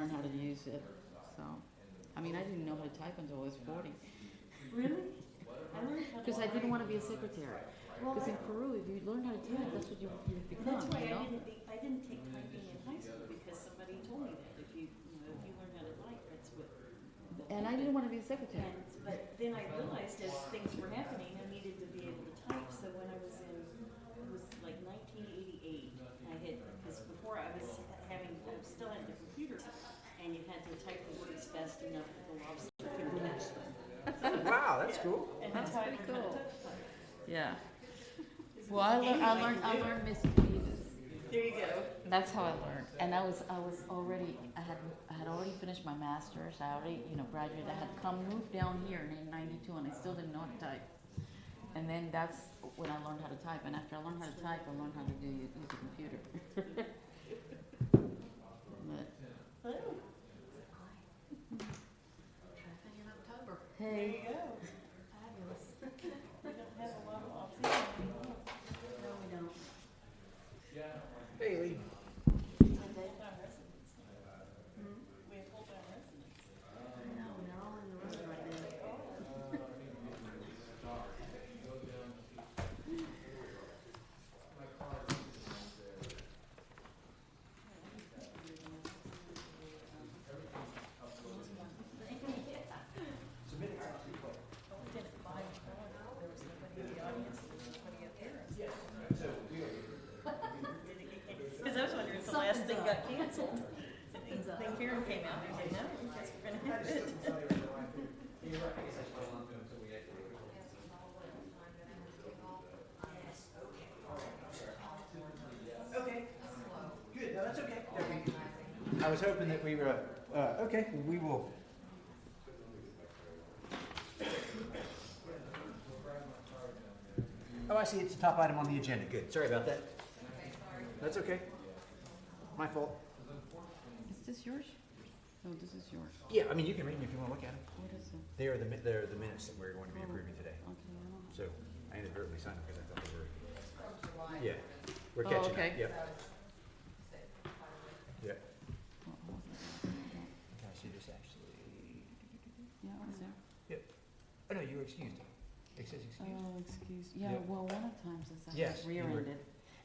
learn how to use it. So, I mean, I didn't know how to type until I was 40. Really? I learned how to Because I didn't write. want to be a secretary. Well, Because in Peru, if you learn how to type, that's what you become, that's why you know? I didn't take typing in high school because somebody told me that if you learn how to type, that's what. And I didn't want to be a secretary. But then I realized as things were happening, I needed to be able to type. So when I was in, it was like 1988. Because before I was still had the computer, and you had to type the words fast enough that the lobster couldn't catch them. Wow, that's cool. And That's that's how I pretty learned how to cool. type. Yeah. Well, I learned Missing Pages. There you go. That's how I learned. And I had already finished my master's. I already, graduated. I had moved down here in 92 and I still didn't know how to type. And then that's when I learned how to type. And after I learned how to type, I learned how to use the computer. But, Hello. Tracking in October. There hey. you go. Fabulous. We don't have a lot of off-season anymore. No, we don't. Haley. Full-time residents. We have full-time residents. I know, and they're all in the road right now. Because I was wondering if the last thing got canceled. Then Karen came out and said, no, I guess we're gonna have it. Okay. Good. No, that's okay. I was hoping that we were. Okay, we will. Oh, I see. It's the top item on the agenda. Good. Sorry about that. That's okay. My fault. Is this yours? No, this is yours. Yeah, I mean, you can read them if you want to look at them. What is it? They're the minutes that we're going to be approving today. Okay, I don't So I inadvertently signed them because I thought they were. Yeah, we're Oh, catching okay. up. Yep. Yep. What was it? Okay, so this actually. Yeah, it was there. Yep. Oh no, you were excused. It says excused. Oh, excuse. Yeah, Yep. well, one of the times is I Yes, was you were- rear-ended.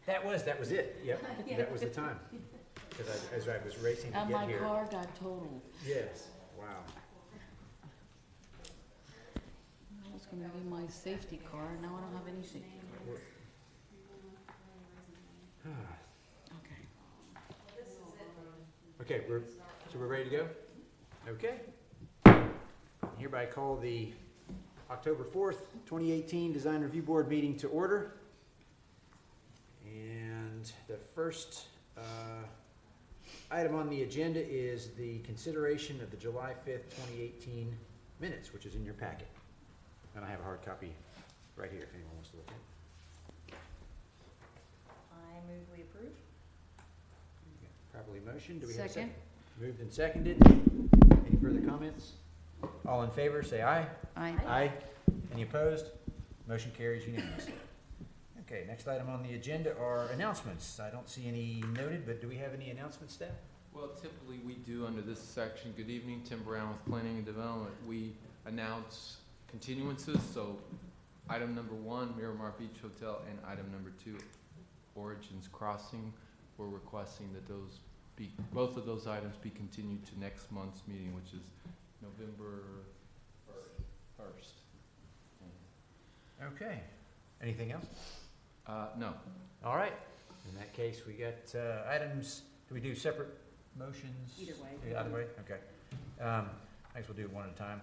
That was it. Yep. That was the time. Because as I was racing to And get my here. car got totaled. Yes. Wow. I was gonna be my safety car, and now I don't have any safety car. Okay. Okay, we're ready to go? Okay. Hereby call the October 4th, 2018 Design Review Board meeting to order. And the first item on the agenda is the consideration of the July 5th, 2018 minutes, which is in your packet. And I have a hard copy right here if anyone wants to look at it. I move we approve. Properly motioned. Do we have a Second. second? Moved and seconded. Any further comments? All in favor, say aye. Aye. Any opposed? Motion carries unanimously. Okay, next item on the agenda are announcements. I don't see any noted, but do we have any announcements, staff? Well, typically we do under this section. Good evening, Tim Brown with Planning and Development. We announce continuances, so item number 1, Miramar Beach Hotel, and item number 2, Origins Crossing. We're requesting that both of those items be continued to next month's meeting, which is November 1st. Okay. Anything else? No. All right. In that case, we got items. Do we do separate motions? Either way. Either way? Okay. I guess we'll do it one at a time.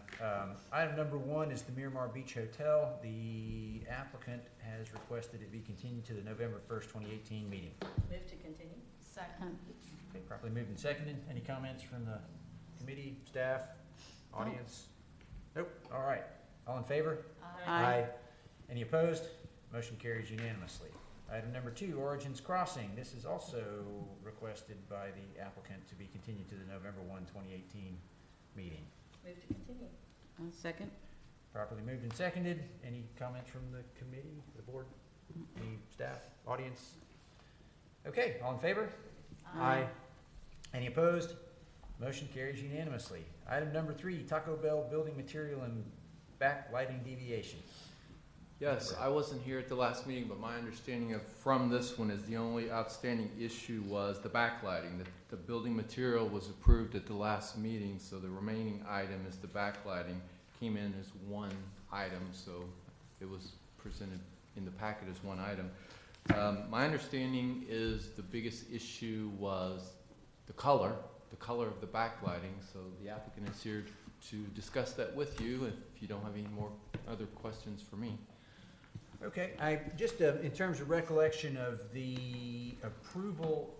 Item number 1 is the Miramar Beach Hotel. The applicant has requested it be continued to the November 1st, 2018 meeting. Move to continue. Second. Okay, properly moved and seconded. Any comments from the committee, staff, audience? Nope. All right. All in favor? Aye. Any opposed? Motion carries unanimously. Item number 2, Origins Crossing. This is also requested by the applicant to be continued to the November 1, 2018 meeting. Move to continue. Second. Properly moved and seconded. Any comments from the committee, the board, any staff, audience? Okay, all in favor? Aye. Any opposed? Motion carries unanimously. Item number 3, Taco Bell building material and backlighting deviation. Yes, I wasn't here at the last meeting, but my understanding from this one is the only outstanding issue was the backlighting. The building material was approved at the last meeting, so the remaining item is the backlighting. Came in as one item, so it was presented in the packet as one item. My understanding is the biggest issue was the color of the backlighting, so the applicant is here to discuss that with you if you don't have any more other questions for me. Okay, I just, in terms of recollection of the approval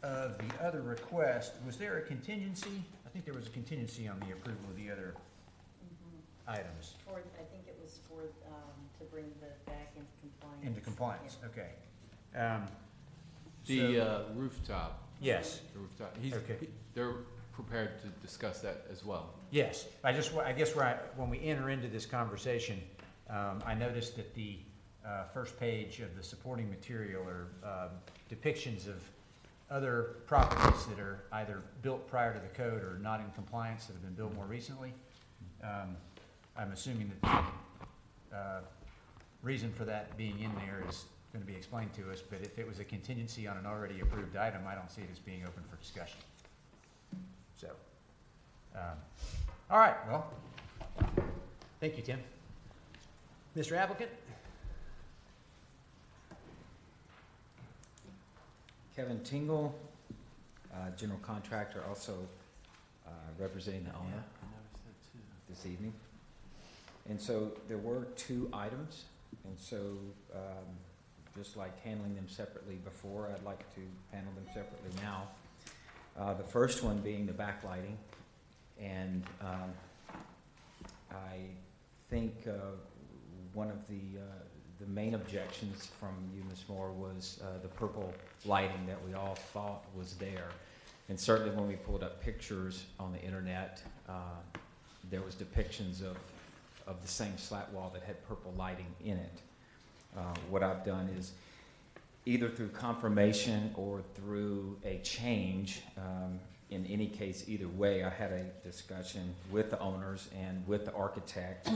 of the other request, was there a contingency? I think there was a contingency on the approval of the other items. For, I think it was for, to bring the back into compliance. Into compliance, Yeah. okay. The rooftop. Yes, The rooftop. Okay. They're prepared to discuss that as well. yes. I guess when we enter into this conversation, I noticed that the first page of the supporting material are depictions of other properties that are either built prior to the code or not in compliance that have been built more recently. I'm assuming that the reason for that being in there is going to be explained to us, but if it was a contingency on an already approved item, I don't see it as being open for discussion. So, all right, well, thank you, Tim. Mr. Applicant? Kevin Tingle, general contractor, also representing the owner this evening. And so there were 2 items, and so just like handling them separately before, I'd like to handle them separately now. The first one being the backlighting, and I think one of the main objections from you, Ms. Moore, was the purple lighting that we all thought was there. And certainly when we pulled up pictures on the internet, there was depictions of the same slat wall that had purple lighting in it. What I've done is either through confirmation or through a change, in any case, either way, I had a discussion with the owners and with the architect,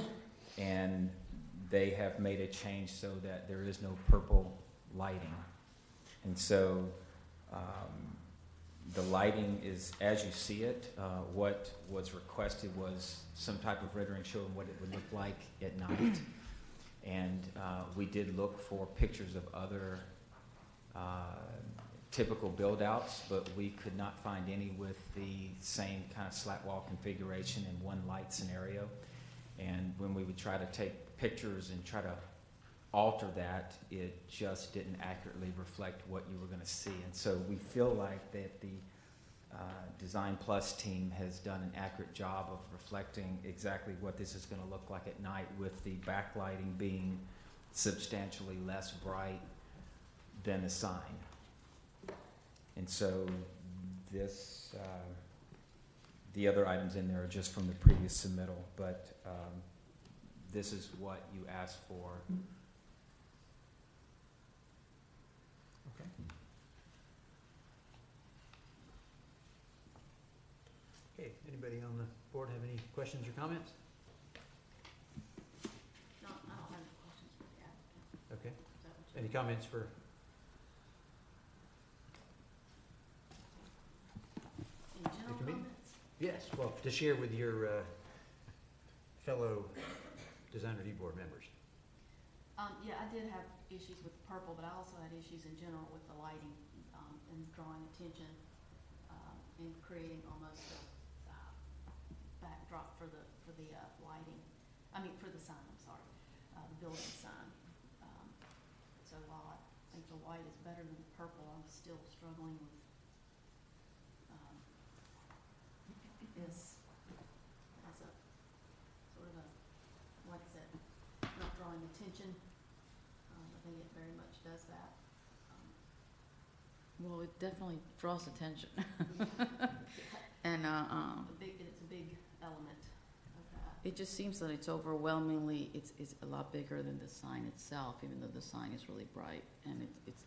and they have made a change so that there is no purple lighting. And so the lighting is as you see it. What was requested was some type of rendering showing what it would look like at night. And we did look for pictures of other typical build-outs, but we could not find any with the same kind of slat wall configuration in one light scenario. And when we would try to take pictures and try to alter that, it just didn't accurately reflect what you were going to see. And so we feel like that the Design Plus team has done an accurate job of reflecting exactly what this is going to look like at night, with the backlighting being substantially less bright than the sign. And so this, the other items in there are just from the previous submittal, but this is what you asked for. Okay. Okay, anybody on the board have any questions or comments? No, I don't have any questions for the applicant. Okay, Is that what you- any comments for, Any general committee? comments? yes, well, to share with your fellow design review board members. Yeah, I did have issues with the purple, but I also had issues in general with the lighting, and drawing attention, and creating almost a backdrop for the lighting. I mean, for the sign, I'm sorry, the building sign. So while I think the white is better than the purple, I'm still struggling with, this as a sort of a, like I said, not drawing attention. I think it very much does that. Well, it definitely draws attention. And It's a big element of that. it just seems that it's overwhelmingly, it's a lot bigger than the sign itself, even though the sign is really bright and it's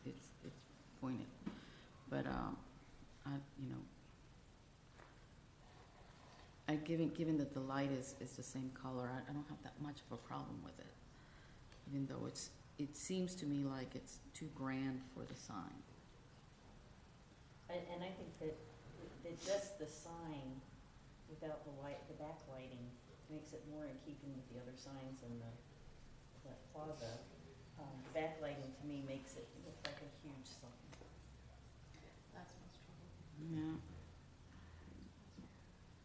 pointed. But, given that the light is the same color, I don't have that much of a problem with it. Even though it seems to me like it's too grand for the sign. And I think that just the sign without the backlighting makes it more in keeping with the other signs in the plaza. Backlighting to me makes it look like a huge sign. That's what's trouble. Yeah.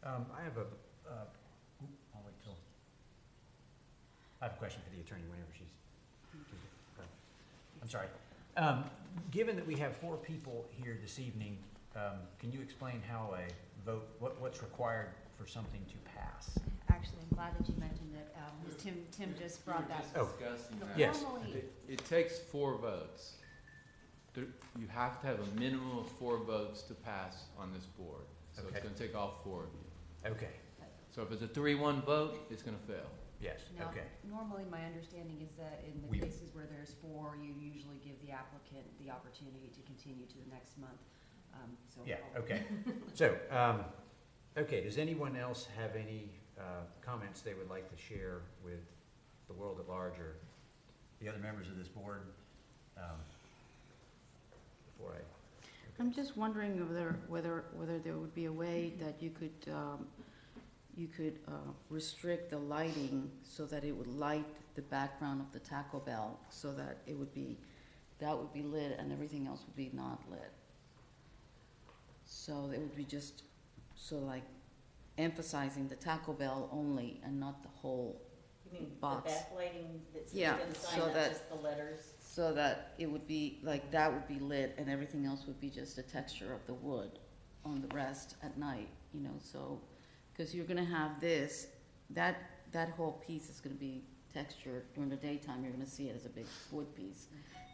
I have I'll wait till, I have a question for the attorney whenever she's, I'm sorry. Given that we have 4 people here this evening, can you explain how a vote, what's required for something to pass? Actually, I'm glad that you mentioned it. Tim just brought that. We were just discussing that. Yes. Normally, It takes 4 votes. You have to have a minimum of 4 votes to pass on this board. So it's Okay. gonna take all 4 of you. Okay, So if it's a 3-1 vote, it's gonna fail. yes, now, okay. normally my understanding is that in the We- cases where there's 4, you usually give the applicant the opportunity to continue to the next month. So Yeah, I'll- okay. So, okay, does anyone else have any comments they would like to share with the world at large or the other members of this board? Before I'm just wondering whether there would be a way that you could restrict the lighting so that it would light the background of the Taco Bell, so that that would be lit and everything else would be not lit. So it would be just like emphasizing the Taco Bell only and not the whole, You mean Box. the backlighting that's Yeah, within the sign, so not that- just the letters? so that it would be like that would be lit and everything else would be just the texture of the wood on the rest at night, so, because you're gonna have that whole piece is gonna be textured during the daytime, you're gonna see it as a big wood piece,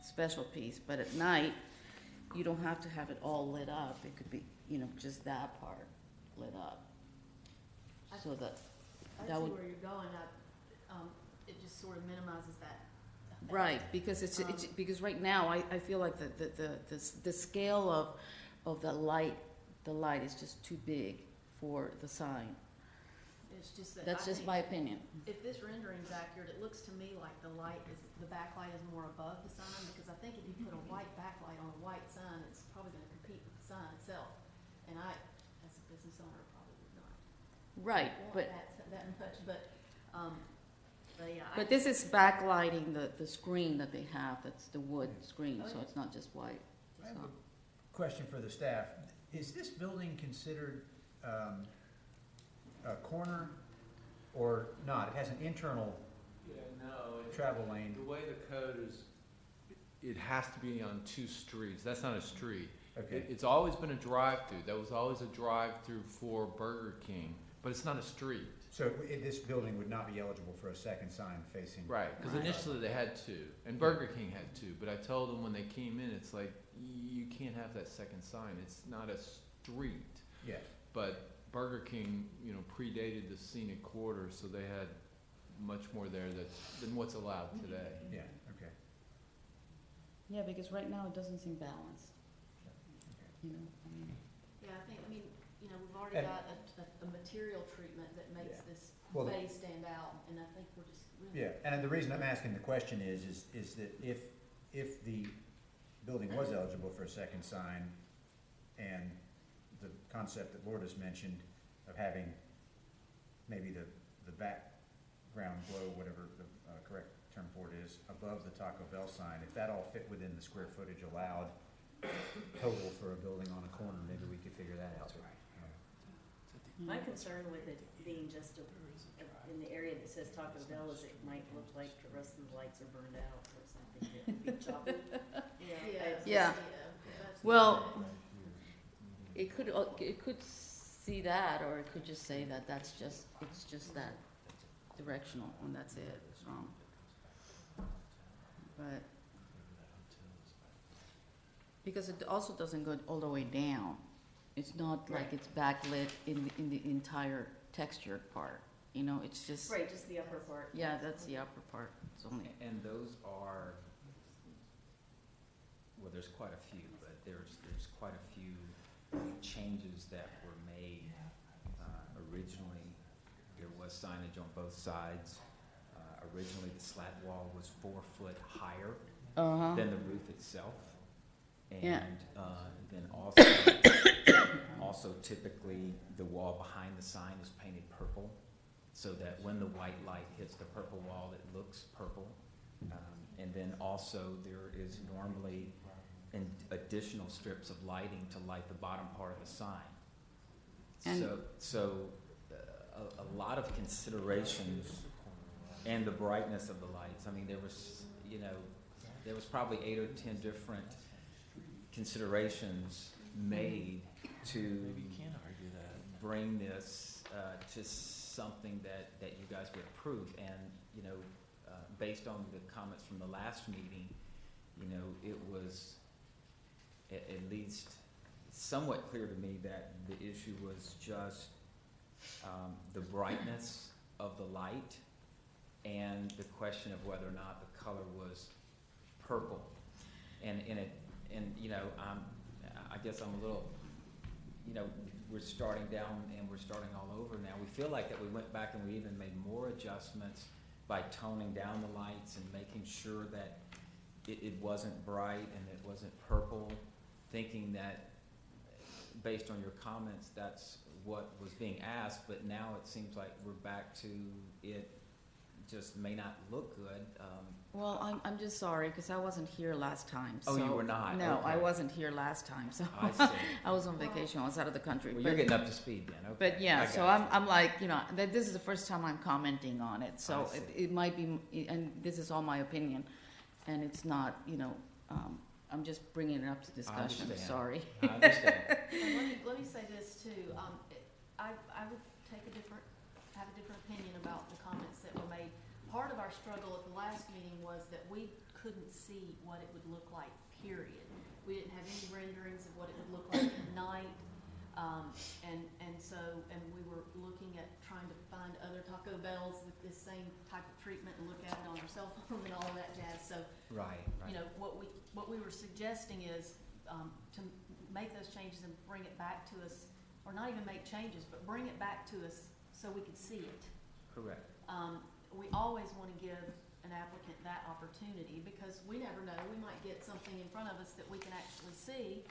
special piece, but at night, you don't have to have it all lit up, it could be, just that part lit up. So that, I that see would- where you're going. It just sort of minimizes that. right, because it's, because right now, I feel like the scale of the light is just too big for the sign. It's just that. That's I just think my opinion. If this rendering's accurate, it looks to me like the backlight is more above the sign, because I think if you put a white backlight on a white sign, it's probably gonna compete with the sign itself. And I, as a business owner, probably would not Right, want but, that much, but yeah. but this is backlighting the screen that they have, that's the wood screen, Oh, so yeah. it's not just white. I have So- a question for the staff. Is this building considered a corner or not? It has an internal Yeah, no. travel lane. The way the code is, it has to be on 2 streets. That's not a street. Okay, It's always been a drive-through. That was always a drive-through for Burger King, but it's not a street. so this building would not be eligible for a second sign facing? Right, because Right. initially they had 2, and Burger King had 2, but I told them when they came in, it's like, you can't have that second sign. It's not a street. Yes, But Burger King, predated the scenic quarter, so they had much more there than what's allowed today. yeah, okay. Yeah, because right now it doesn't seem balanced, Okay. I mean. Yeah, we've already And- got a material treatment that makes Yeah. this Well, bay stand out, and I think we're just really. Yeah, and the reason I'm asking the question is that if the building was eligible for a second sign, and the concept that Lourdes mentioned of having maybe the background glow, whatever the correct term for it is, above the Taco Bell sign, if that all fit within the square footage allowed total for a building on a corner, maybe we could figure that out. My concern with it being just in the area that says Taco Bell is it might look like the rest of the lights are burned out or something. It would be choppy. Yeah. Well, it could see that, or it could just say that it's just that directional, and that's it, but, because it also doesn't go all the way down. It's not like Right. it's backlit in the entire textured part, it's just, Right, just the upper part. yeah, that's the upper part, it's only, And those are, well, there's quite a few, but there's quite a few changes that were made originally was signage on both sides. Originally, the slat wall was 4 foot higher Uh-huh. than the roof itself. And Yeah. then also typically the wall behind the sign is painted purple so that when the white light hits the purple wall, it looks purple. And then also there is normally additional strips of lighting to light the bottom part of the sign. And- A lot of considerations and the brightness of the lights. I mean, there was probably 8 or 10 different considerations made to bring this to something that you guys would approve. And, based on the comments from the last meeting, it was at least somewhat clear to me that the issue was just the brightness of the light and the question of whether or not the color was purple. I guess I'm a little, we're starting down and we're starting all over now. We feel like that we went back and we even made more adjustments by toning down the lights and making sure that it wasn't bright and it wasn't purple, thinking that based on your comments, that's what was being asked, but now it seems like we're back to it just may not look good. Well, I'm just sorry, because I wasn't here last time, so. Oh, you were not? No, I Okay. wasn't here last time, so. I see. I was on vacation, I was out of the country. Well, but- you're getting up to speed then, okay. But yeah, I so got you. I'm like, that this is the first time I'm commenting on it, so I see. it might be, and this is all my opinion, and it's not, I'm just bringing it up to discussion, understand. sorry. I understand. And let me say this too, I would have a different opinion about the comments that were made. Part of our struggle at the last meeting was that we couldn't see what it would look like, period. We didn't have any renderings of what it would look like at night. And we were looking at trying to find other Taco Bells with this same type of treatment and look at it on our cell phone and all of that jazz. So, Right. what we were suggesting is, to make those changes and bring it back to us, or not even make changes, but bring it back to us so we could see it. Correct. We always want to give an applicant that opportunity because we never know, we might get something in front of us that we can actually see,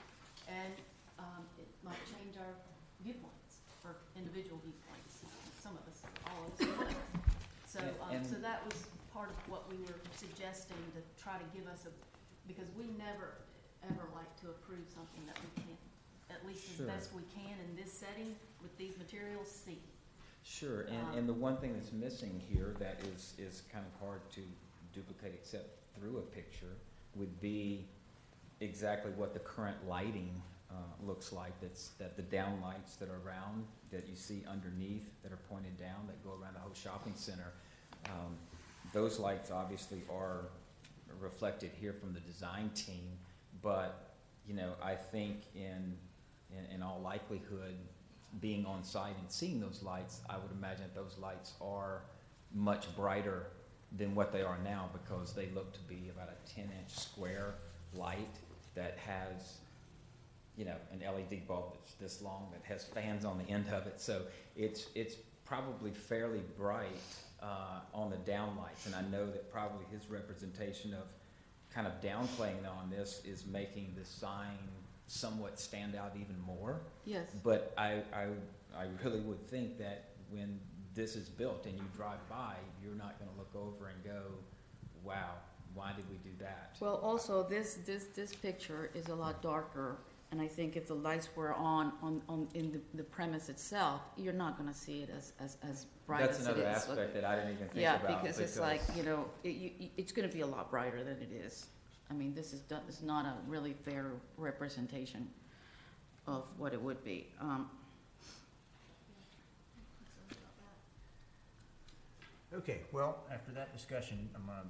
and it might change our viewpoints, or individual viewpoints, some of us, all of us, one of us. So, And- so that was part of what we were suggesting, to try to give us because we never, ever like to approve something that we can't, at least as Sure. best we can in this setting with these materials, see. Sure, and the one thing that's missing here that is kind of hard to duplicate except through a picture would be exactly what the current lighting looks like. That the down lights that are around, that you see underneath, that are pointed down, that go around the whole shopping center. Those lights obviously are reflected here from the design team, but I think in all likelihood, being on site and seeing those lights, I would imagine that those lights are much brighter than what they are now, because they look to be about a 10-inch square light that has, an LED bulb that's this long that has fans on the end of it. So it's probably fairly bright on the down lights, and I know that probably his representation of kind of downplaying on this is making the sign somewhat stand out even more. Yes. But I really would think that when this is built and you drive by, you're not gonna look over and go, wow, why did we do that? Well, also, this picture is a lot darker, and I think if the lights were on in the premise itself, you're not gonna see it as bright as it is. That's another aspect that I didn't even think Yeah, about. because it's like, it's gonna be a lot brighter than it is. I mean, this is not a really fair representation of what it would be. Okay, well, after that discussion, I'm gonna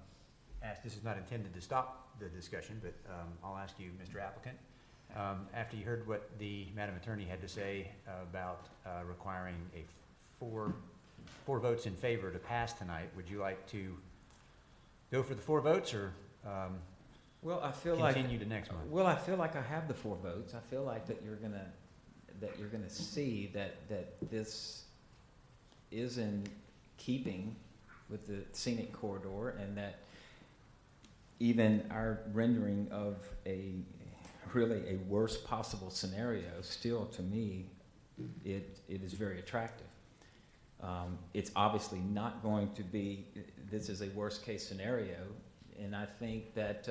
ask, this is not intended to stop the discussion, but I'll ask you, Mr. Applicant, after you heard what the Madam Attorney had to say about requiring a four votes in favor to pass tonight, would you like to go for the 4 votes, or Well, I feel like continue to next month? Well, I feel like I have the 4 votes. I feel like that you're gonna see that this is in keeping with the scenic corridor, and that even our rendering of really a worst possible scenario, still to me, it is very attractive. It's obviously not going to be, this is a worst case scenario, and I think that,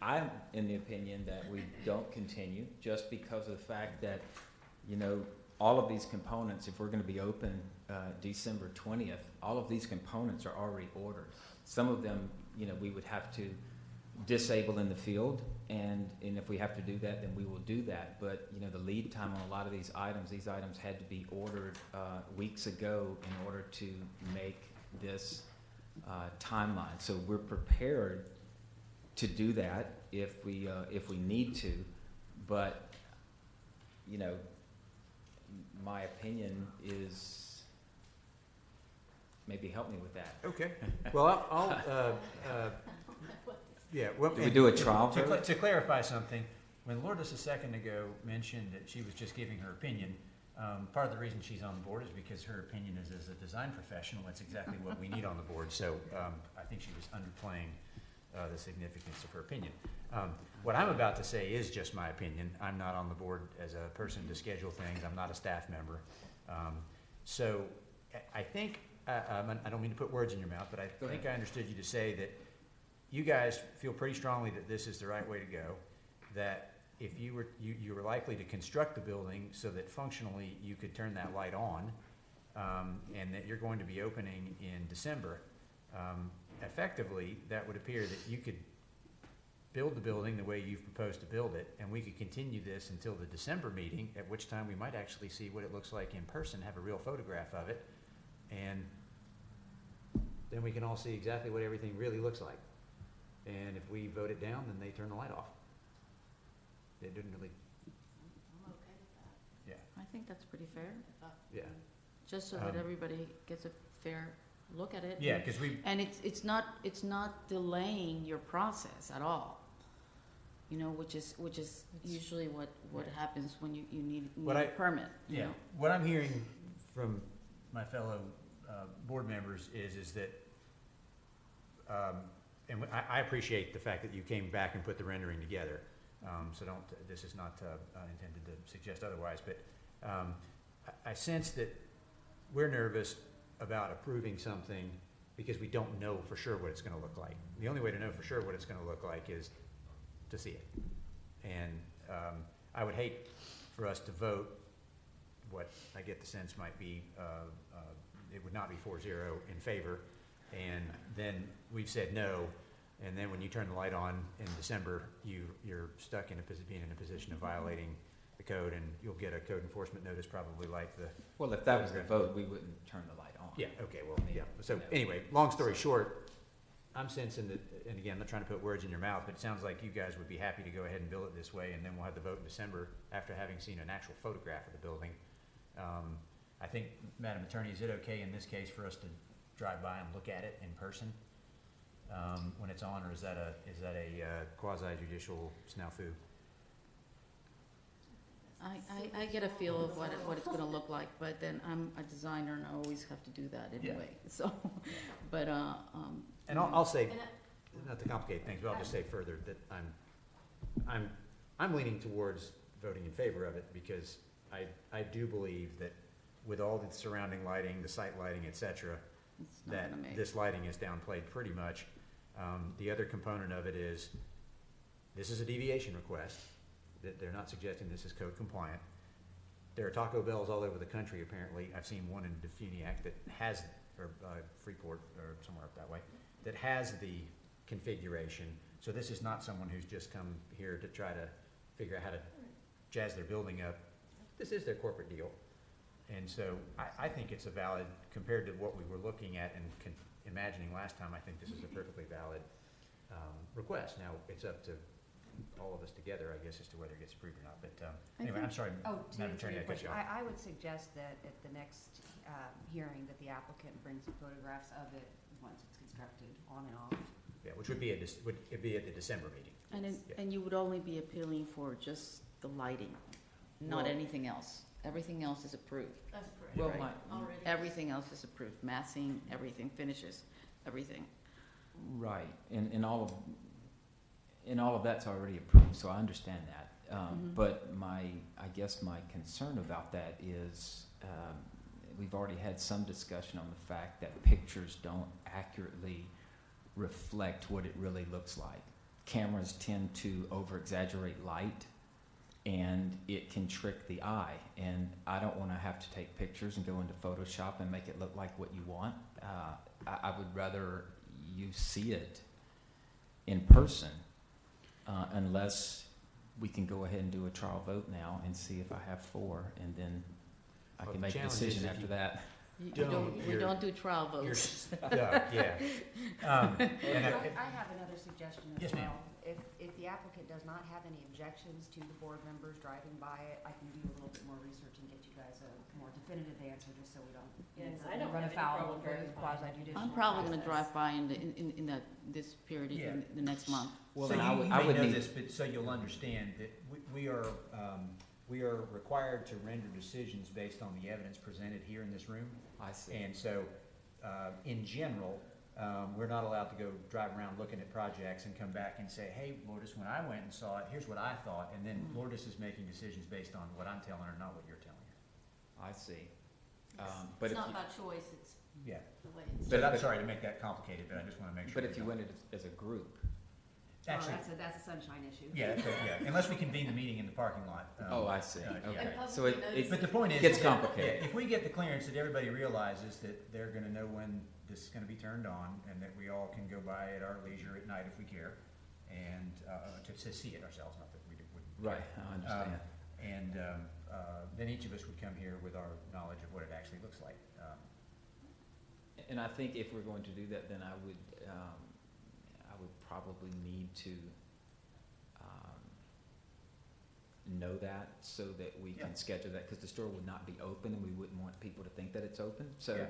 I'm in the opinion that we don't continue just because of the fact that, all of these components, if we're gonna be open December 20th, all of these components are already ordered. Some of them, we would have to disable in the field, and if we have to do that, then we will do that. But, the lead time on a lot of these items had to be ordered weeks ago in order to make this timeline. So we're prepared to do that if we need to, but, my opinion is, maybe help me with that. Okay. Well, I'll yeah. Well, Do we do a trial vote? To clarify something, when Lourdes a second ago mentioned that she was just giving her opinion, part of the reason she's on the board is because her opinion is as a design professional. That's exactly what we need on the board. So I think she was underplaying the significance of her opinion. What I'm about to say is just my opinion. I'm not on the board as a person to schedule things. I'm not a staff member. So I think, I don't mean to put words in your mouth, but I think I understood you to say that you guys feel pretty strongly that this is the right way to go, that if you were likely to construct the building so that functionally you could turn that light on, and that you're going to be opening in December. Effectively, that would appear that you could build the building the way you've proposed to build it, and we could continue this until the December meeting, at which time we might actually see what it looks like in person, have a real photograph of it, and then we can all see exactly what everything really looks like. And if we vote it down, then they turn the light off. They didn't really, I'm okay with that. yeah, I think that's pretty fair, yeah. just so that everybody gets a fair look at it. Yeah, because we, And it's not delaying your process at all. Which is usually what happens when you need a permit, yeah, what I'm hearing from my fellow board members is that, and I appreciate the fact that you came back and put the rendering together. So this is not intended to suggest otherwise, but I sense that we're nervous about approving something because we don't know for sure what it's gonna look like. The only way to know for sure what it's gonna look like is to see it. And I would hate for us to vote what I get the sense might be, it would not be 4-0 in favor, and then we've said no, and then when you turn the light on in December, you're stuck in being in a position of violating the code, and you'll get a code enforcement notice probably like the. Well, if that was the vote, we wouldn't turn the light on. Yeah, okay, well, yeah, so anyway, long story short, I'm sensing that, and again, I'm not trying to put words in your mouth, but it sounds like you guys would be happy to go ahead and build it this way, and then we'll have the vote in December after having seen an actual photograph of the building. I think, Madam Attorney, is it okay in this case for us to drive by and look at it in person when it's on, or is that a quasi judicial snafu? I get a feel of what it's gonna look like, but then I'm a designer and I always have to do that anyway, so, but, And I'll say, And not to complicate things, but I'll just say further that I'm leaning towards voting in favor of it because I do believe that with all the surrounding lighting, the site lighting, et cetera, it's not that gonna make. this lighting is downplayed pretty much. The other component of it is, this is a deviation request, that they're not suggesting this is code compliant. There are Taco Bells all over the country apparently. I've seen one in Defuniak that has, or Freeport, or somewhere up that way, that has the configuration. So this is not someone who's just come here to try to figure out how to jazz their building up. This is their corporate deal. And so I think it's a valid, compared to what we were looking at and imagining last time, I think this is a perfectly valid request. Now, it's up to all of us together, I guess, as to whether it gets approved or not. But anyway, I'm sorry, Oh, to Madam answer Attorney, your I cut you question, off. I would suggest that at the next hearing, that the applicant brings some photographs of it once it's constructed, on and off. Yeah, which would be would it be at the December meeting? And Yeah. and you would only be appealing for just the lighting, not Well- anything else. Everything else is approved. That's correct. Well, Right. my, Already. Everything else is approved, massing, everything, finishes, everything. right, and all of that's already approved, so I understand that. Mhm. But I guess my concern about that is, we've already had some discussion on the fact that pictures don't accurately reflect what it really looks like. Cameras tend to over-exaggerate light, and it can trick the eye. And I don't want to have to take pictures and go into Photoshop and make it look like what you want. I would rather you see it in person, unless we can go ahead and do a trial vote now and see if I have 4, and then I Well, can the make a challenge is decision if after you that. We You're- don't do trial You're votes. stuck, yeah. And I have another suggestion as Yes, ma'am. well. If the applicant does not have any objections to the board members driving by it, I can do a little bit more research and get you guys a more definitive answer, just so we don't Yes, I don't run have any afoul problem of the driving by. quasi judicial. I'm probably gonna process. drive by in this period, Yeah. in the next month. Well, so then you I may would know need, this, but so you'll understand that we are required to render decisions based on the evidence presented here in this room. I see. And so, in general, we're not allowed to go drive around looking at projects and come back and say, hey, Lourdes, when I went and saw it, here's what I thought, and then Mhm. Lourdes is making decisions based on what I'm telling her, not what you're telling her. I see. It's But it's if not you- by choice, it's Yeah, the way it's. but I'm but- sorry to make that complicated, but I just wanna make sure. But if we you don't- went it as a group, Actually, That's a sunshine issue. yeah, unless we convene the meeting in the parking lot. oh, I see, yeah. okay. And So it, publicly it, But the point is. Gets that- complicated. yeah, if we get the clearance that everybody realizes that they're gonna know when this is gonna be turned on, and that we all can go by at our leisure at night if we care, and, to see it ourselves, not that we wouldn't. right, I understand. And, then each of us would come here with our knowledge of what it actually looks like. And I think if we're going to do that, then I would probably need to, know that so that we Yeah. can schedule that, because the store would not be open and we wouldn't want people to think that it's open. So Yeah.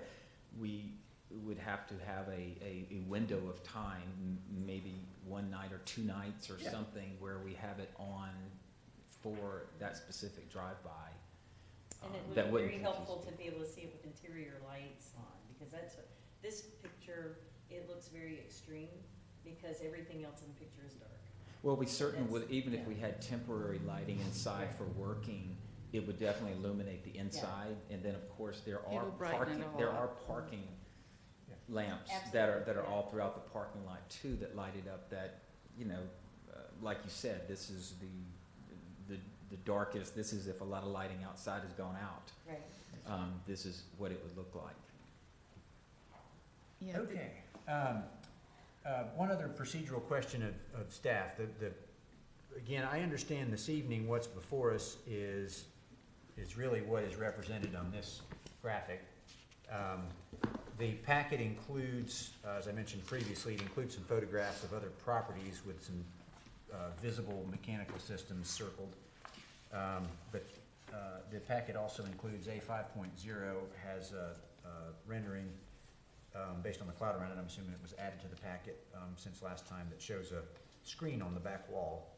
we would have to have a window of time, maybe one night or 2 nights or Yeah. something, where we have it on for that specific drive-by. And it would that be wouldn't very confuse helpful people. to be able to see it with interior lights on, because that's, this picture, it looks very extreme, because everything else in the picture is dark. Well, we certainly That's- would, even if yeah. we had temporary lighting inside Right. for working, it would definitely illuminate the inside. And then, of course, there are It'll brighten it all there up. are parking Yeah. lamps that Absolutely, are yeah. all throughout the parking lot too, that light it up, that, like you said, this is the darkest, this is if a lot of lighting outside has gone out. Right. This is what it would look like. Yeah, Okay. One other procedural question of staff. Again, I understand this evening what's before us is really what is represented on this graphic. The packet includes, as I mentioned previously, it includes some photographs of other properties with some visible mechanical systems circled. But the packet also includes A 5.0, has a rendering based on the cloud around it. I'm assuming it was added to the packet since last time, that shows a screen on the back wall.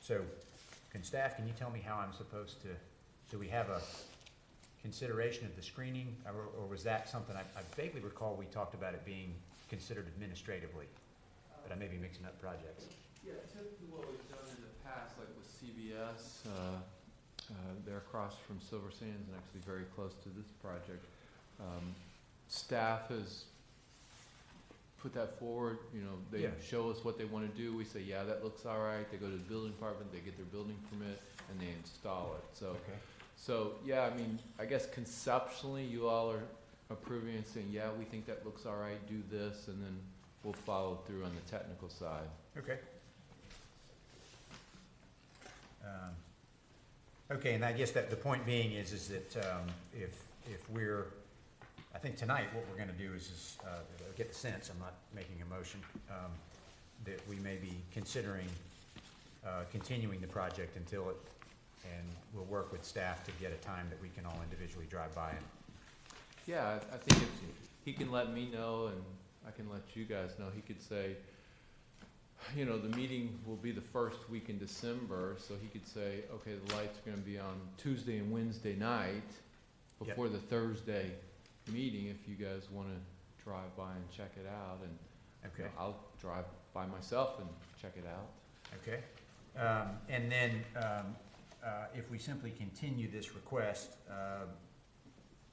So, can you tell me how I'm supposed to, do we have a consideration of the screening, or was that something, I vaguely recall we talked about it being considered administratively, but I may be mixing up projects. Yeah, typically what we've done in the past, like with CVS, they're across from Silver Sands and actually very close to this project. Staff has put that forward, they Yeah. show us what they want to do, we say, yeah, that looks all right, they go to the building department, they get their building permit, and they install it, so. Okay. So, yeah, I mean, I guess conceptually, you all are approving and saying, yeah, we think that looks all right, do this, and then we'll follow through on the technical side. Okay. Okay, and I guess that the point being is that if we're, I think tonight what we're gonna do is get the sense, I'm not making a motion, that we may be considering continuing the project until it, and we'll work with staff to get a time that we can all individually drive by and. Yeah, I think if he can let me know and I can let you guys know, he could say, you know, the meeting will be the first week in December, so he could say, okay, the lights are gonna be on Tuesday and Wednesday night before the Thursday meeting, if you guys wanna drive by and check it out, and you Okay, know, I'll drive by myself and check it out. okay. And then, if we simply continue this request,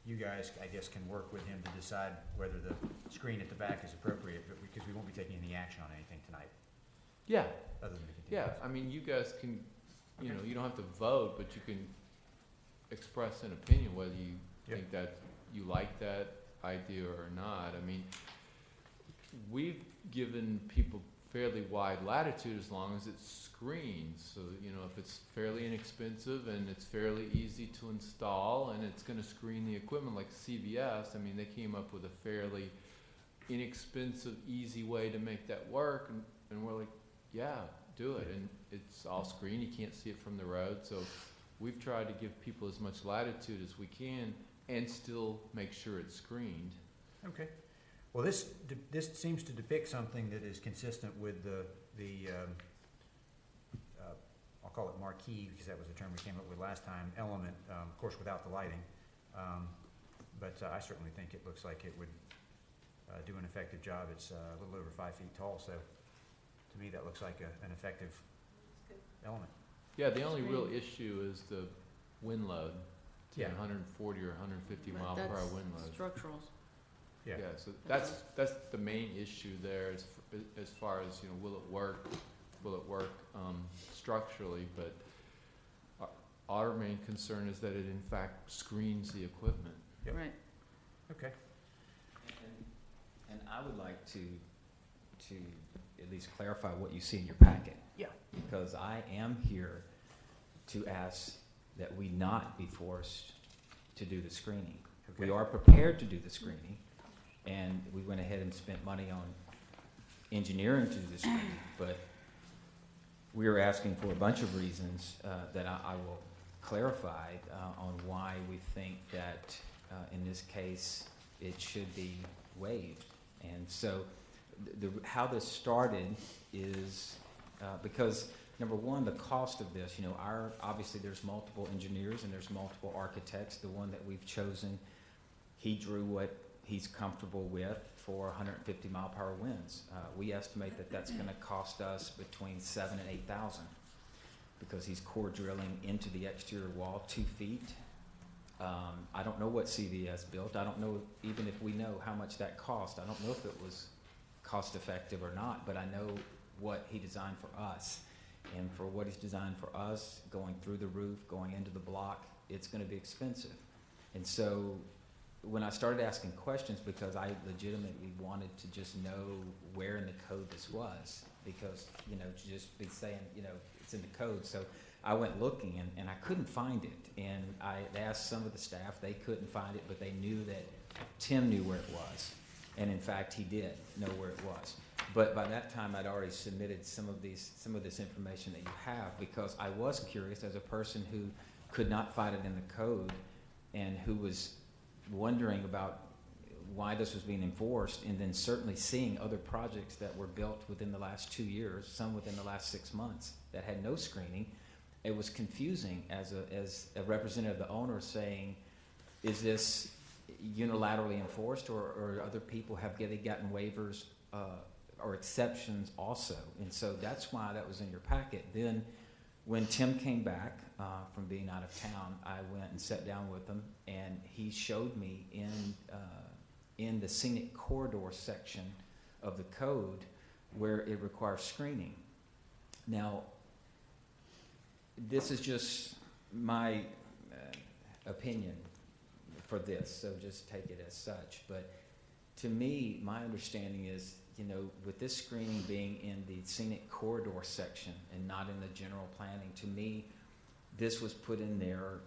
you guys, I guess, can work with him to decide whether the screen at the back is appropriate, but because we won't be taking any action on anything tonight, Yeah, other than the yeah, continuance. I mean, you guys can, you Okay. know, you don't have to vote, but you can express an opinion whether you Yep. think that you like that idea or not. I mean, we've given people fairly wide latitude as long as it's screened. So, you know, if it's fairly inexpensive and it's fairly easy to install and it's gonna screen the equipment like CVS, I mean, they came up with a fairly inexpensive, easy way to make that work, and we're like, yeah, do it. And it's all screened, you can't see it from the road, so we've tried to give people as much latitude as we can and still make sure it's screened. Okay. Well, this seems to depict something that is consistent with the I'll call it marquee, because that was the term we came up with last time, element, of course, without the lighting. But I certainly think it looks like it would do an effective job. It's a little over 5 feet tall, so to me, that looks like an effective element. Yeah, the only real issue is the wind load, to Yeah. 140 or 150 But mile per hour that's wind load. structurals. Yeah. Yeah, so that's the main issue there as far as, you know, will it work structurally, but our main concern is that it in fact screens the equipment. Yep. Right. Okay. And I would like to at least clarify what you see in your packet. Yeah. Because I am here to ask that we not be forced to do the screening. We Okay. are prepared to do the screening, and we went ahead and spent money on engineering to do the screening, but we are asking for a bunch of reasons that I will clarify on why we think that in this case it should be waived. And so how this started is because number one, the cost of this, you know, obviously there's multiple engineers and there's multiple architects. The one that we've chosen, he drew what he's comfortable with for 150 mile per hour winds. We estimate that that's going to cost us between $7,000 and $8,000 because he's core drilling into the exterior wall 2 feet. I don't know what CVS built. I don't know even if we know how much that cost. I don't know if it was cost effective or not, but I know what he designed for us. And for what he's designed for us, going through the roof, going into the block, it's going to be expensive. And so when I started asking questions, because I legitimately wanted to just know where in the code this was, because, you know, to just be saying, you know, it's in the code. So I went looking and I couldn't find it. And I asked some of the staff, they couldn't find it, but they knew that Tim knew where it was. And in fact, he did know where it was. But by that time, I'd already submitted some of this information that you have, because I was curious as a person who could not find it in the code and who was wondering about why this was being enforced, and then certainly seeing other projects that were built within the last 2 years, some within the last 6 months, that had no screening. It was confusing as a representative of the owner saying, is this unilaterally enforced, or other people have gotten waivers or exceptions also? And so that's why that was in your packet. Then when Tim came back from being out of town, I went and sat down with him, and he showed me in the scenic corridor section of the code where it requires screening. Now, this is just my opinion for this, so just take it as such. But to me, my understanding is, you know, with this screening being in the scenic corridor section and not in the general planning, to me, this was put in there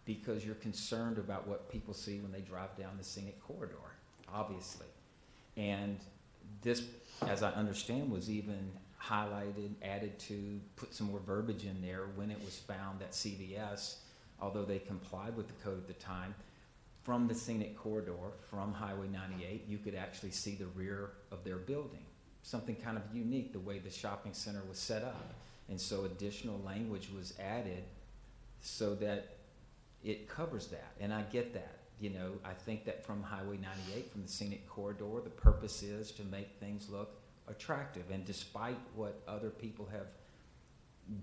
because you're concerned about what people see when they drive down the scenic corridor, obviously. And this, as I understand, was even highlighted, added to, put some more verbiage in there when it was found that CVS, although they complied with the code at the time, from the scenic corridor, from Highway 98, you could actually see the rear of their building. something kind of unique, the way the shopping center was set up. And so additional language was added so that it covers that. And I get that. You know, I think that from Highway 98, from the scenic corridor, the purpose is to make things look attractive. And despite what other people have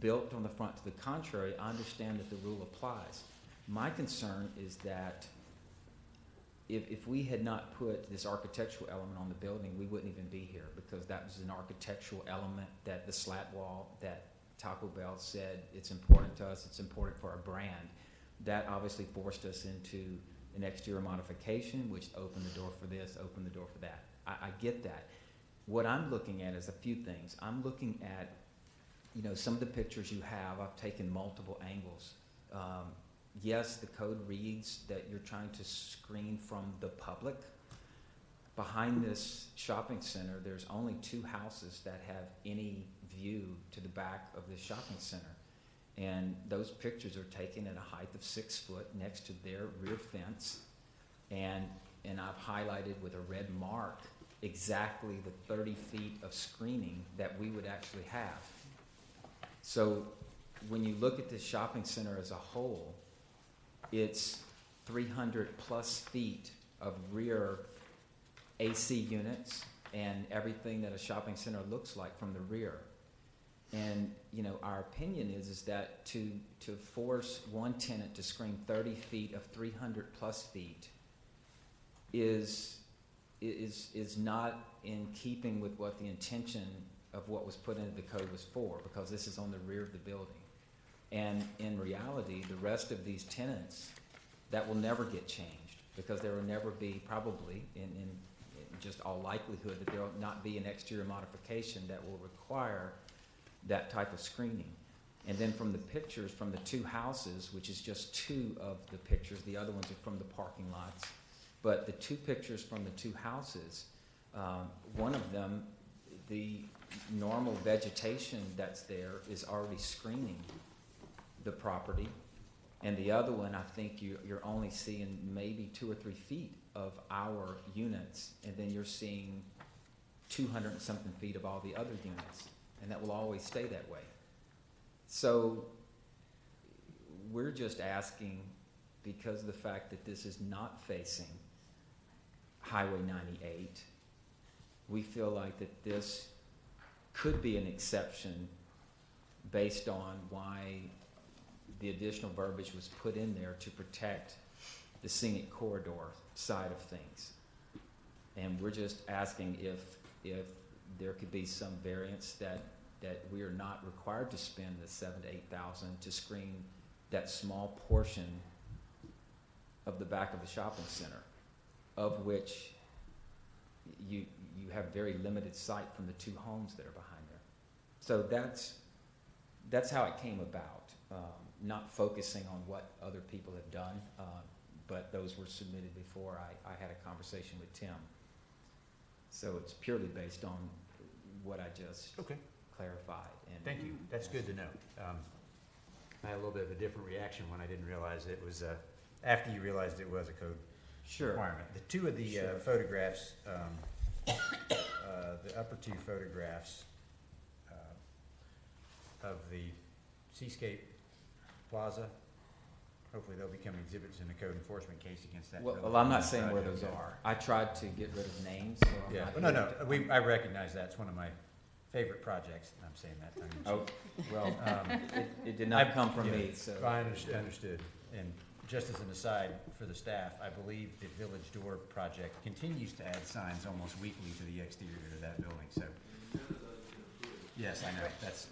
built on the front to the contrary, I understand that the rule applies. My concern is that if we had not put this architectural element on the building, we wouldn't even be here, because that was an architectural element that the slat wall that Taco Bell said it's important to us, it's important for our brand. That obviously forced us into an exterior modification, which opened the door for this, opened the door for that. I get that. What I'm looking at is a few things. I'm looking at, you know, some of the pictures you have, I've taken multiple angles. Yes, the code reads that you're trying to screen from the public. Behind this shopping center, there's only 2 houses that have any view to the back of the shopping center. And those pictures are taken at a height of 6 foot next to their rear fence. And I've highlighted with a red mark exactly the 30 feet of screening that we would actually have. So when you look at this shopping center as a whole, it's 300 plus feet of rear AC units and everything that a shopping center looks like from the rear. And, you know, our opinion is that to force one tenant to screen 30 feet of 300 plus feet is not in keeping with what the intention of what was put into the code was for, because this is on the rear of the building. And in reality, the rest of these tenants, that will never get changed, because there will never be, probably, in just all likelihood, that there will not be an exterior modification that will require that type of screening. And then from the pictures from the 2 houses, which is just 2 of the pictures, the other ones are from the parking lots, but the 2 pictures from the 2 houses, one of them, the normal vegetation that's there is already screening the property, and the other one, I think you're only seeing maybe 2 or 3 feet of our units, and then you're seeing 200 and something feet of all the other units, and that will always stay that way. So we're just asking, because of the fact that this is not facing Highway 98, we feel like that this could be an exception based on why the additional verbiage was put in there to protect the scenic corridor side of things. And we're just asking if there could be some variance that we are not required to spend the $7,000 to $8,000 to screen that small portion of the back of the shopping center, of which you have very limited sight from the 2 homes that are behind there. So that's how it came about. Not focusing on what other people have done, but those were submitted before I had a conversation with Tim. So it's purely based on what I just clarified. And Thank you. That's good to know. I had a little bit of a different reaction when I didn't realize it was, after you realized it was a code requirement. The 2 of the photographs, the upper 2 photographs of the Seascape Plaza, hopefully they'll become exhibits in the code enforcement case against that. Well, I'm not saying where those are. I tried to get rid of names. So Yeah, no, I recognize that. It's one of my favorite projects, and I'm saying that tongue in cheek. Oh, well, it did not come from me, so. I understood. And just as an aside for the staff, I believe the Village Door project continues to add signs almost weekly to the exterior of that building, so. Yes, I know, that's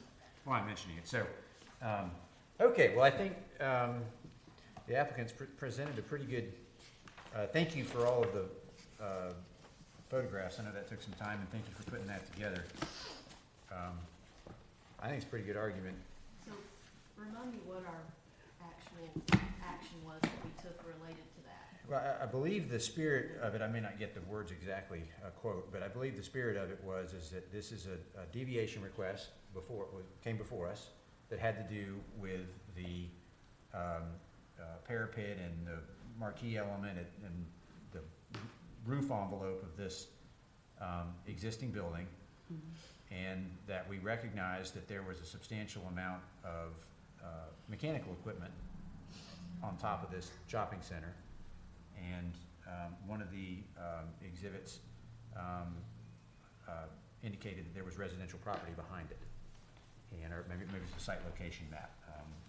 why I'm mentioning it. So, okay, well, I think the applicants presented a pretty good, thank you for all of the photographs. I know that took some time, and thank you for putting that together. I think it's a pretty good argument. So remind me what our actual action was that we took related to that. Well, I believe the spirit of it, I may not get the words exactly quote, but I believe the spirit of it is that this is a deviation request came before us that had to do with the parapet and the marquee element and the roof envelope of this existing building. and that we recognized that there was a substantial amount of mechanical equipment on top of this shopping center. And one of the exhibits indicated that there was residential property behind it. And, or maybe it's a site location map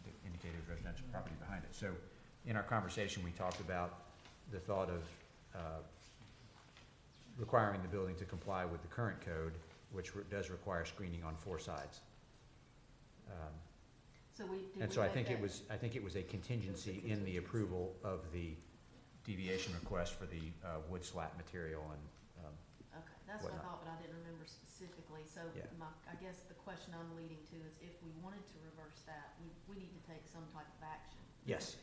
that indicated residential property behind it. So in our conversation, we talked about the thought of requiring the building to comply with the current code, which does require screening on 4 sides. So we, did And we so I make think it that- was a contingency in the approval of the deviation request for the wood slat material and, Okay, that's what I whatnot. thought, but I didn't remember specifically, so Yeah. I guess the question I'm leading to is if we wanted to reverse that, we need to take some type of action yes,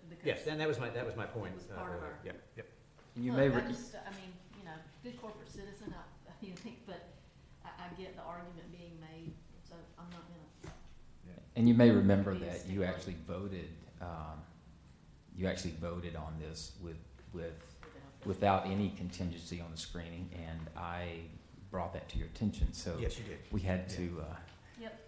because. yes, and that was my point. It was part of earlier. our- Yep, yep. You Look, may, I re- just, I mean, you know, good corporate citizen, you think, but I get the argument being made, so I'm not gonna. and you may remember Be a that you stickler. actually voted on this without any contingency on the screening, and I brought that to your attention, so Yes, you did. we had to Yep.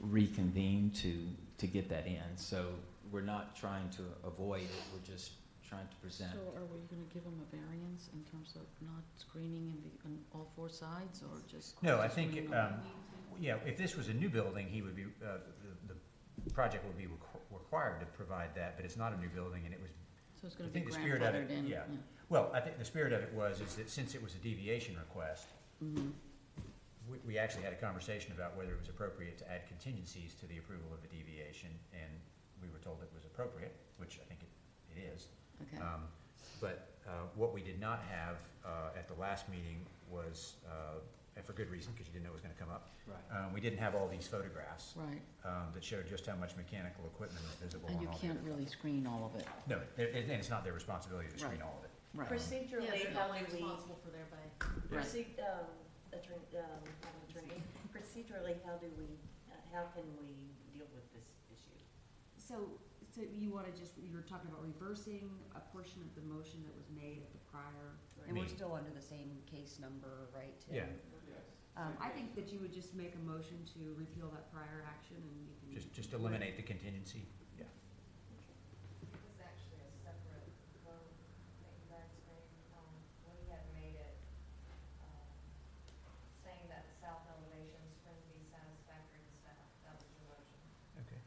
reconvene to get that in. So we're not trying to avoid it, we're just trying to present. So are we gonna give them a variance in terms of not screening on all 4 sides, or just? No, I think, screening on- yeah, if this was a new building, he would be, the project would be required to provide that, but it's not a new building, and it was, So it's gonna I be think the spirit of it, grandfathered in? yeah. Well, I think the spirit of it is that since it was a deviation request, Mhm. we actually had a conversation about whether it was appropriate to add contingencies to the approval of the deviation, and we were told it was appropriate, which I think it is. Okay, But what we did not have at the last meeting was, and for good reason, because you didn't know it was gonna come up, Right. we didn't have all these photographs right, that showed just how much mechanical equipment is visible and on you all can't the. really screen all of it, No, and it's not their responsibility to screen Right. all of it. right? Yeah, Procedurally, they're how only do we, responsible for their bay. attorney, procedurally, how can we deal with this issue? So you wanna you're talking about reversing a portion of the motion that was made at the prior, and we're Meeting. still under the same case number, right, Tim? Yeah. I think that you would just make a motion to repeal that prior action and you can. Just eliminate the contingency, yeah. It's actually a separate vote that you guys made, when you had made it, saying that the south elevations couldn't be satisfactory to staff, that was your motion. Okay.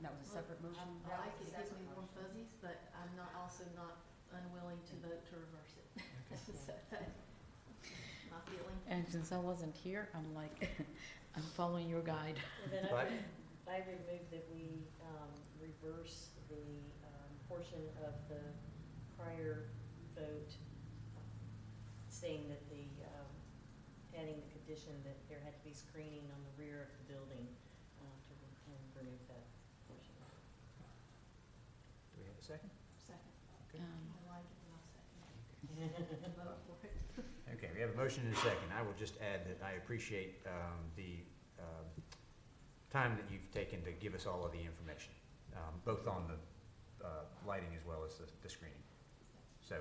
That was a separate motion? I like it, it gives me warm fuzzies, but I'm also not unwilling to vote to reverse it. So, my feeling. And since I wasn't here, I'm like, I'm following your guide. Well, then Right. I would move that we, reverse the, portion of the prior vote, saying that adding the condition that there had to be screening on the rear of the building, and remove that portion. Do we have a second? Second. Okay. I like it, and I'll second. Vote for it. Okay, we have a motion and a second. I will just add that I appreciate the time that you've taken to give us all of the information, both on the lighting as well as the screening. So,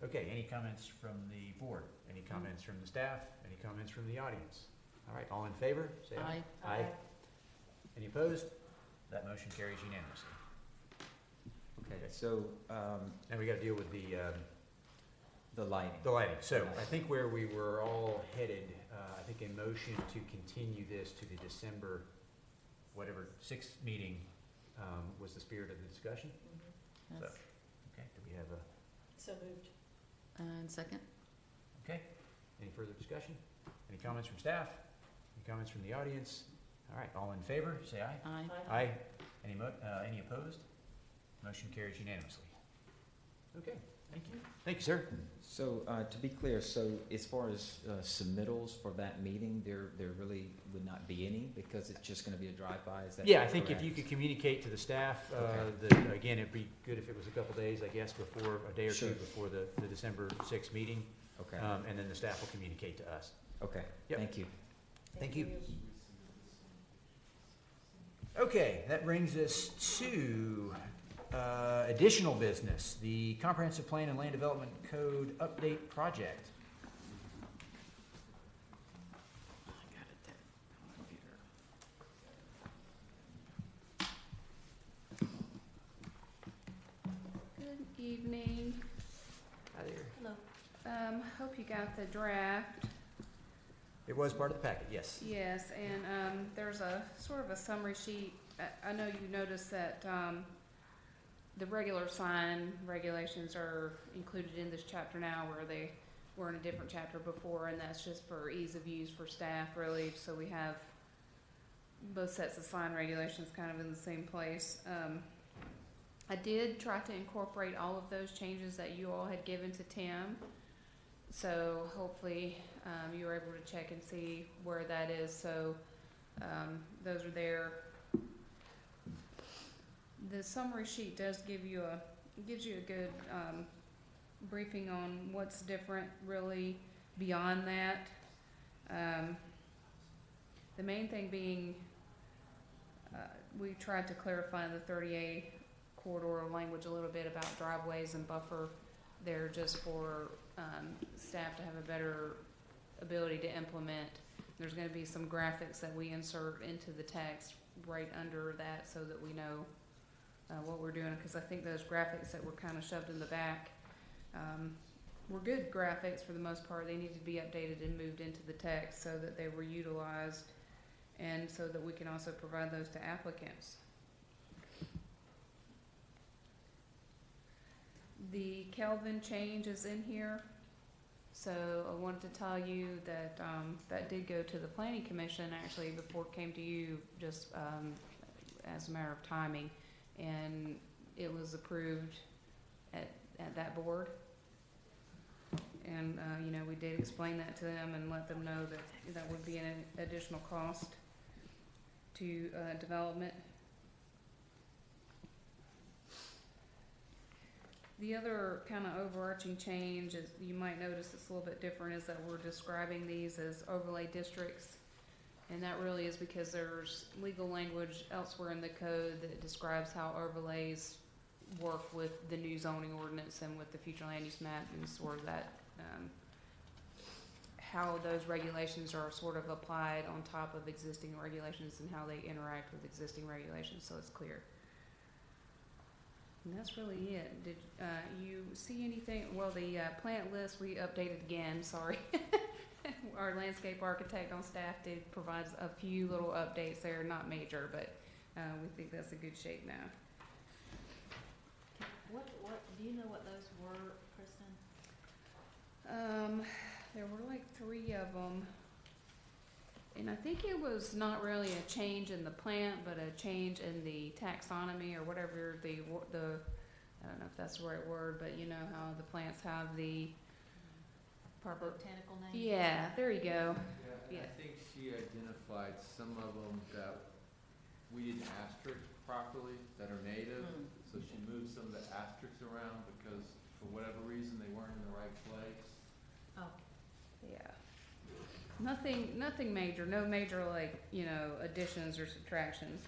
okay, any comments from the board? Any comments from the staff? Any comments from the audience? All right, all in favor, say aye. Aye. Any opposed? That motion carries unanimously. Okay, so, Now we gotta deal with the lighting. lighting. So I think where we were all headed, I think a motion to continue this to the December, whatever, 6th meeting, was the spirit of the discussion. Mm-hmm. Yes. Okay, do we have a, So moved. And second? okay, any further discussion? Any comments from staff? Any comments from the audience? All right, all in favor, say aye. Aye. Aye. Any opposed? Motion carries unanimously. Okay, thank you. Thank you, sir. So, to be clear, so as far as submittals for that meeting, there really would not be any, because it's just gonna be a drive-by, is that Yeah, I think if correct? you could communicate to the staff, Okay. that, again, it'd be good if it was a couple days, I guess, before, a day or two Sure. before the December 6th meeting. Okay, And then the staff will communicate to us. okay, Yep. thank you. Thank you. Okay, that brings us to additional business, the Comprehensive Plan and Land Development Code Update Project. evening. Hi there. Hello. Hope you got the draft. It was part of the packet, yes. Yes, and there's a sort of a summary sheet. I know you noticed that the regular sign regulations are included in this chapter now, where they were in a different chapter before, and that's just for ease of use for staff, really. So we have both sets of sign regulations kind of in the same place. I did try to incorporate all of those changes that you all had given to Tim. So hopefully you were able to check and see where that is. So those are there. The summary sheet does give you gives you a good briefing on what's different really beyond that. The main thing being we tried to clarify in the 30A corridor language a little bit about driveways and buffer there, just for staff to have a better ability to implement. There's going to be some graphics that we insert into the text right under that, so that we know what we're doing, because I think those graphics that were kind of shoved in the back were good graphics for the most part. They needed to be updated and moved into the text so that they were utilized, and so that we can also provide those to applicants. The Kelvin change is in here, so I wanted to tell you that that did go to the Planning Commission actually before it came to you, just as a matter of timing, and it was approved at that board. And you know, we did explain that to them and let them know that that would be an additional cost to development. The other kind of overarching change is, you might notice it's a little bit different, is that we're describing these as overlay districts. And that really is because there's legal language elsewhere in the code that describes how overlays work with the new zoning ordinance and with the future land use map, and sort of that, how those regulations are sort of applied on top of existing regulations and how they interact with existing regulations, so it's clear. And that's really it. Did you see anything? Well, the plant list we updated again, sorry. Our landscape architect on staff did provide a few little updates there, not major, but we think that's in good shape now. What, do you know what those were, Kristen? There were like 3 of them. And I think it was not really a change in the plant, but a change in the taxonomy, or whatever the I don't know if that's the right word, but you know how the plants have the proper Botanical name? Yeah, there you go. Yeah, I think she identified some of them that we didn't asterisk properly, that are native. So she moved some of the asterisks around because for whatever reason they weren't in the right place. Oh, Yeah. Nothing major. No major, like, you know, additions or subtractions.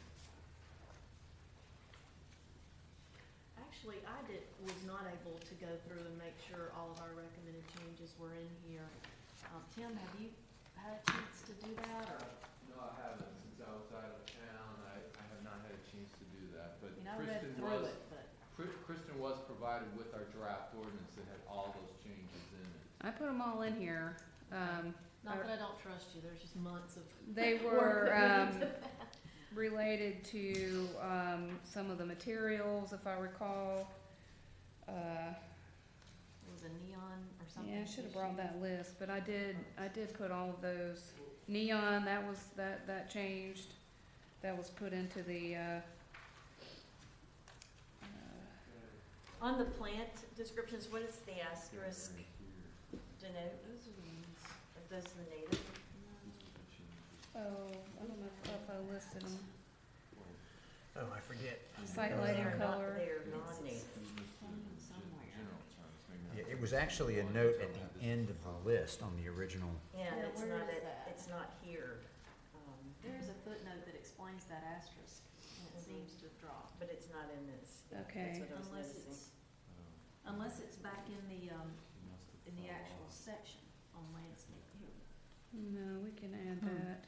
actually, I was not able to go through and make sure all of our recommended changes were in here. Tim, have you had a chance to do that, or? No, I haven't. Since I was out of town, I have not had a chance to do that, but I mean, I read through it, but. Kristen was provided with our draft ordinance that had all those changes in it. I put them all in here. Not that I don't trust you, there's just months of. They were related to some of the materials, if I recall. It was a neon or something. Yeah, I should have brought that list, but I did put all of those. Neon, that changed. That was put into the On the plant descriptions, what is the asterisk denote? Those are the ones. Are those the native? I don't know if I listed them. Oh, I forget. Site They lighting are not- color. They are non-native. Yeah, it was actually a note at the end of the list on the original. Yeah, Yeah, it's where not, is that? it's not here. There's a footnote that explains that asterisk, and it seems to have dropped. But it's not in this. Yeah, Okay. That's what I was Unless noticing. Unless it's back in the actual section on landscape here. No, we can add that.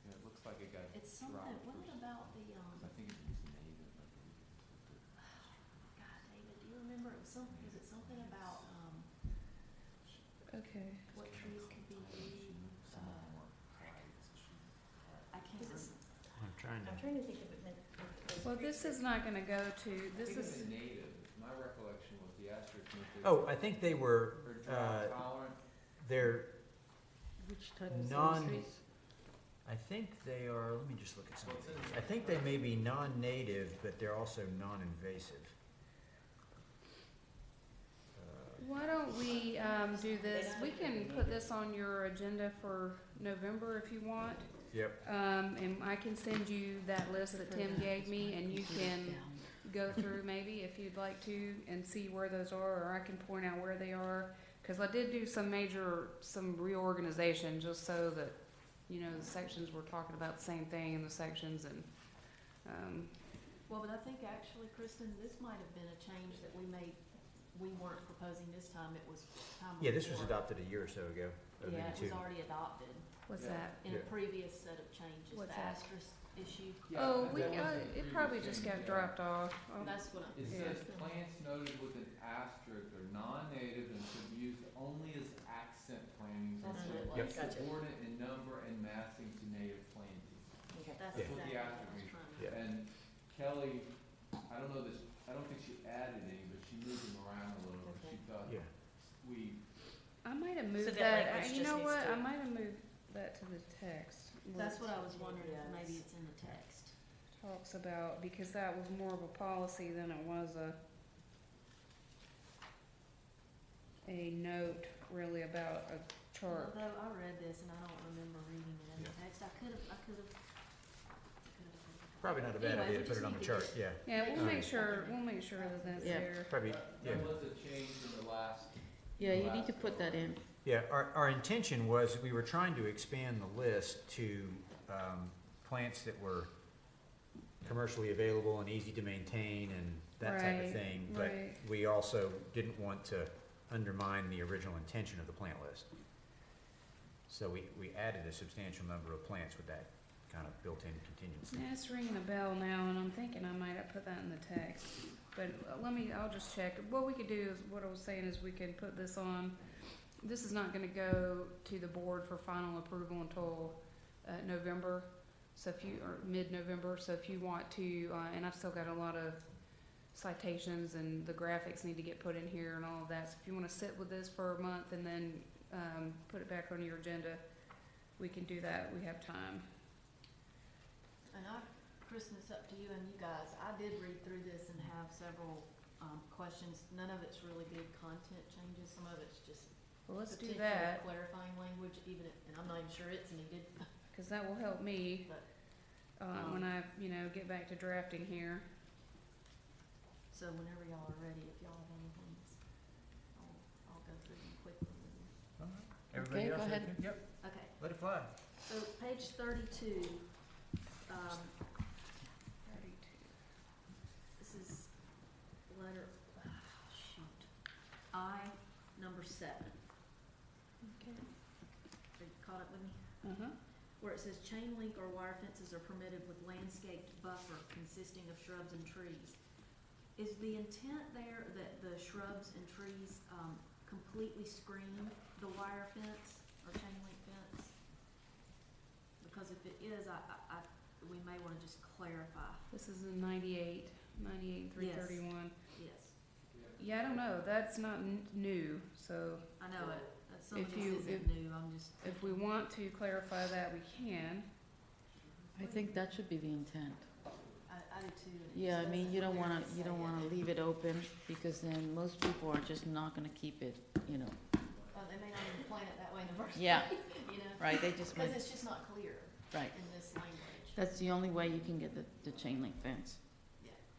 Yeah, it looks like it got It's something, dropped. what about the, I think it was native, I believe. God, David, do you remember Okay. What trees could be used? I can't remember. I'm trying I'm to, trying to think of it. Well, this is not gonna go to, this I think is, it's native. My recollection was the asterisk meant oh, I think they were, or drought tolerant. they're, Which type of Non- trees? I think they are, let me just look at some of these. I think they may be non-native, but they're also non-invasive. why don't we, do this, we can put this on your agenda for November if you want. Yep. And I can send you that list that Tim gave me, and you can go through maybe if you'd like to and see where those are, or I can point out where they are. Cause I did do some reorganization just so that, you know, the sections were talking about the same thing in the sections and, Well, but I think actually, Kristen, this might have been a change that we made, we weren't proposing this time, it was time before. Yeah, this was adopted a year or so ago, or Yeah, maybe it two. was already adopted what's Yeah. that? in a Yeah. previous set of changes, What's the that? asterisk issue. Oh, that we, was the it probably previous just got change, dropped off. Oh, That's what I, It Yeah. says plants noted with an asterisk are non-native and should be used only as accent plantings That's and what it should was. be subordinate in number and massing to native plantings. Okay. that's Yeah. That's what the exactly what I asterisk was means. trying to. Yeah. And Kelly, I don't know this, I don't think she added any, but she moved them around a little. Okay. She thought Yeah. we, I might have moved that that, language you just know needs what, to- I might have moved that to the text. That's what I was wondering, if Yeah, maybe it's- it's in the text. Talks about, because that was more of a policy than it was a note really about a chart. Although I read this and I don't remember reading it in the Yeah. text, I could've. Probably not a bad Anyway, idea we to put it just on the need to chart, just- yeah. Yeah, we'll Alright. make sure that that's Yeah. there. Probably, yeah. that was a change in the last. Yeah, you need to put that in. Yeah, our intention was, we were trying to expand the list to, plants that were commercially available and easy to maintain and that type of Right, thing. But right. we also didn't want to undermine the original intention of the plant list. So we added a substantial number of plants with that kind of built-in contingency. Yeah, it's ringing a bell now, and I'm thinking I might have put that in the text. But I'll just check. What we could do is, what I was saying is we can put this on, this is not gonna go to the board for final approval until, November. So if you, or mid-November, so if you want to, and I've still got a lot of citations and the graphics need to get put in here and all of that. So if you wanna sit with this for a month and then, put it back on your agenda, we can do that. We have time. And Kristen, it's up to you and you guys. I did read through this and have several, questions. None of it's really big content changes. Some of it's just Well, let's do potential that, clarifying language, even if, and I'm not even sure it's needed, cause that will help me, but, when I, get back to drafting here. so whenever y'all are ready, if y'all have anything, I'll go through them quickly. Everybody Okay, go else ahead. okay? Yep, Okay, let it fly. so page 32, this is letter, number 7. Okay. Are you caught up with me? Uh-huh. Where it says chain link or wire fences are permitted with landscaped buffer consisting of shrubs and trees. Is the intent there that the shrubs and trees, completely screen the wire fence or chain link fence? Because if it is, we may wanna just clarify. This is in 98, 331. Yes, Yeah, I don't know, that's not new, so I know it, some of If this you- isn't new, I'm just. if we want to clarify that, we can. I think that should be the intent. I do too. and it Yeah, I just mean, doesn't you don't clearly wanna, you say don't it. wanna leave it open, because then most people are just not gonna keep it, They may not even plan it that way in the first place. Yeah. You know, Right, they just because might, it's just not clear right. in this language. That's the only way you can get the chain link fence.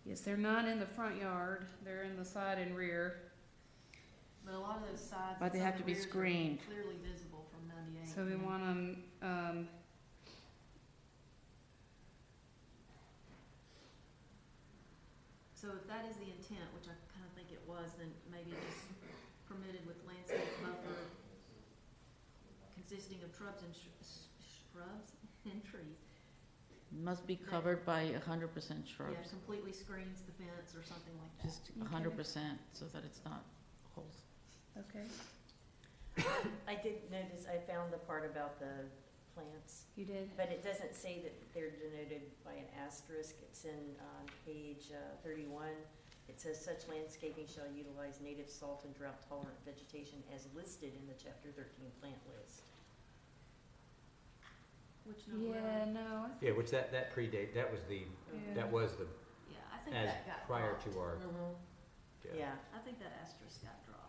Yes, they're not in the front yard, they're in the side and rear. But a lot of those sides. But they and have some to be rears are screened. Clearly visible from 98. So we you know. want them, So if that is the intent, which I kind of think it was, then maybe just permitted with landscape buffer consisting of shrubs and trees. Must be covered by 100% Yeah, shrubs, completely screens the fence or something like that. just 100%, so that it's not holes. okay. I did notice, I found the part about the plants, You did? but it doesn't say that they're denoted by an asterisk. It's in, page 31. It says such landscaping shall utilize native salt and drought tolerant vegetation as listed in the chapter 13 plant list. Which number? Yeah, no, I Yeah, which that predate, that was the, that was the, Yeah, I think as that got prior dropped. to our, Yeah. I think that asterisk got dropped.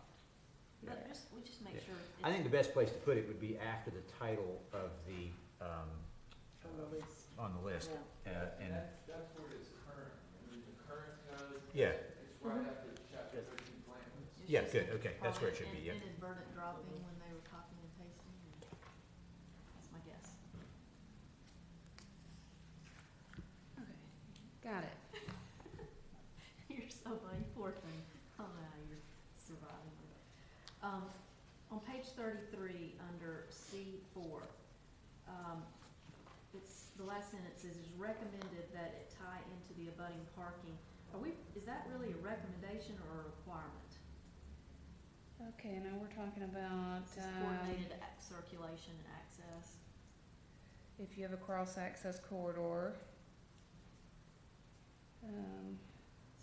Yeah. But we just make Yeah. sure. I think the best place to put it would be after the title of the, On the list. on the list. Yeah. And, That's where it is current, in the current code, yeah, it's right after chapter 13 plan. It's yeah, just good, okay, that's where it should be, probably yeah. an inadvertent dropping when they were copying and pasting. That's my guess. okay, got it. You're so funny, poor thing. Oh, no, you're surviving with it. On page 33, under C4, it's, the last sentence is recommended that it tie into the abutting parking. Is that really a recommendation or a requirement? Okay, now we're talking about, It says coordinated circulation and access. if you have a cross-access corridor.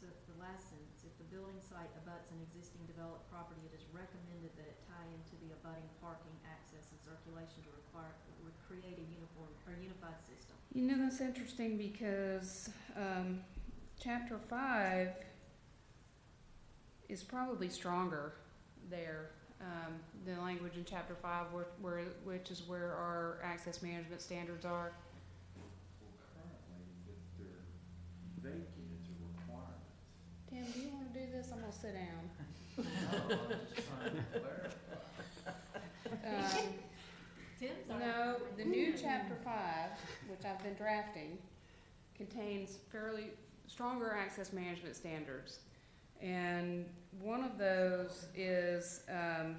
So the last sentence, if the building site abuts an existing developed property, it is recommended that it tie into the abutting parking, access, and circulation to create a uniform or unified system. You know, that's interesting because, chapter 5 is probably stronger there. The language in chapter 5 which is where our access management standards are. Well, currently, if they're vacant, it's a requirement. Tim, do you wanna do this? I'm gonna sit down. No, I'm just trying to clarify. Tim's No, the new chapter 5, which I've been drafting, contains fairly stronger access management standards. And one of those is, kind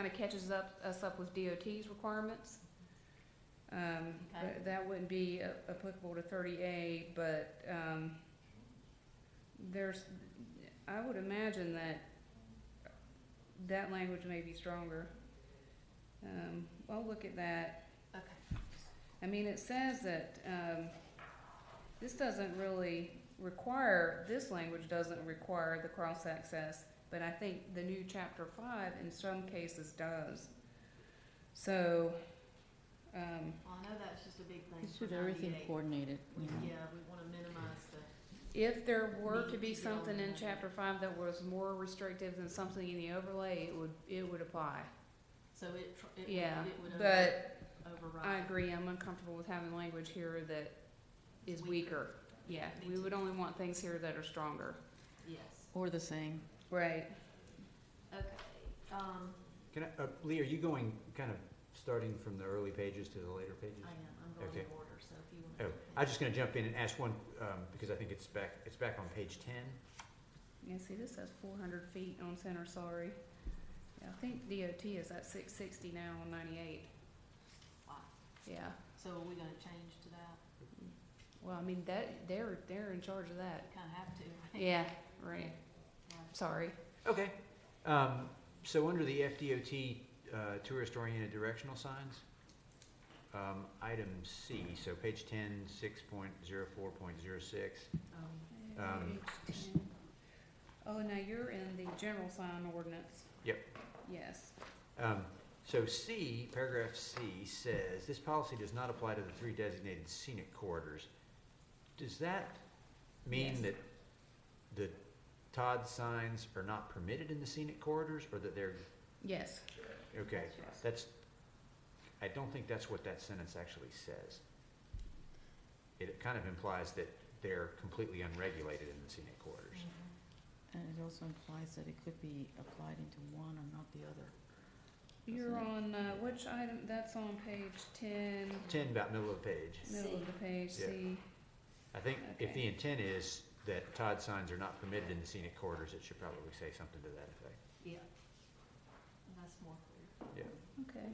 of catches us up with DOT's requirements. But that wouldn't be applicable to 30A, but, I would imagine that language may be stronger. I'll look at that. Okay. I mean, it says that, this doesn't really require, this language doesn't require the cross-access, but I think the new chapter 5 in some cases does. So, Well, I know that's just a big thing It for should everything 98. coordinated, you know. Yeah, we wanna minimize the, if there were to Need be to go something in in. chapter 5 that was more restrictive than something in the overlay, it would apply. so it Yeah, would but override. I agree, I'm uncomfortable with having language here that is Weaker. weaker. Yeah, Me we too. would only want things here that are stronger. Yes, Or the same. Right. okay, can I, Lee, are you going kind of starting from the early pages to the later pages? I am, I'm going Okay. in order, so if you want. Oh, I'm just gonna jump in and ask one, because I think it's back on page 10. Yeah, see, this says 400 feet on center, sorry. Yeah, I think DOT is at 660 now on 98. Wow. Yeah, So are we gonna change to that? well, I mean, they're in charge of that. Kinda have to, right? Yeah, right, Right. sorry. Okay. So under the FDOT, tourist-oriented directional signs, item C, so page 10, 6.04.06. Page 10. Oh, now you're in the general sign ordinance. Yep. Yes. So C, paragraph C says, this policy does not apply to the 3 designated scenic corridors. Does that mean Yes. that the Todd signs are not permitted in the scenic corridors, or that they're, Yes. okay, Yes. that's, I don't think that's what that sentence actually says. It kind of implies that they're completely unregulated in the scenic corridors. And it also implies that it could be applied into one and not the other. You're on, which item, that's on page 10, 10, about middle of the page. middle of the page, Yeah. C. I think if the Okay. intent is that Todd signs are not permitted in the scenic corridors, it should probably say something to that effect. Yeah. And that's more clear. Okay.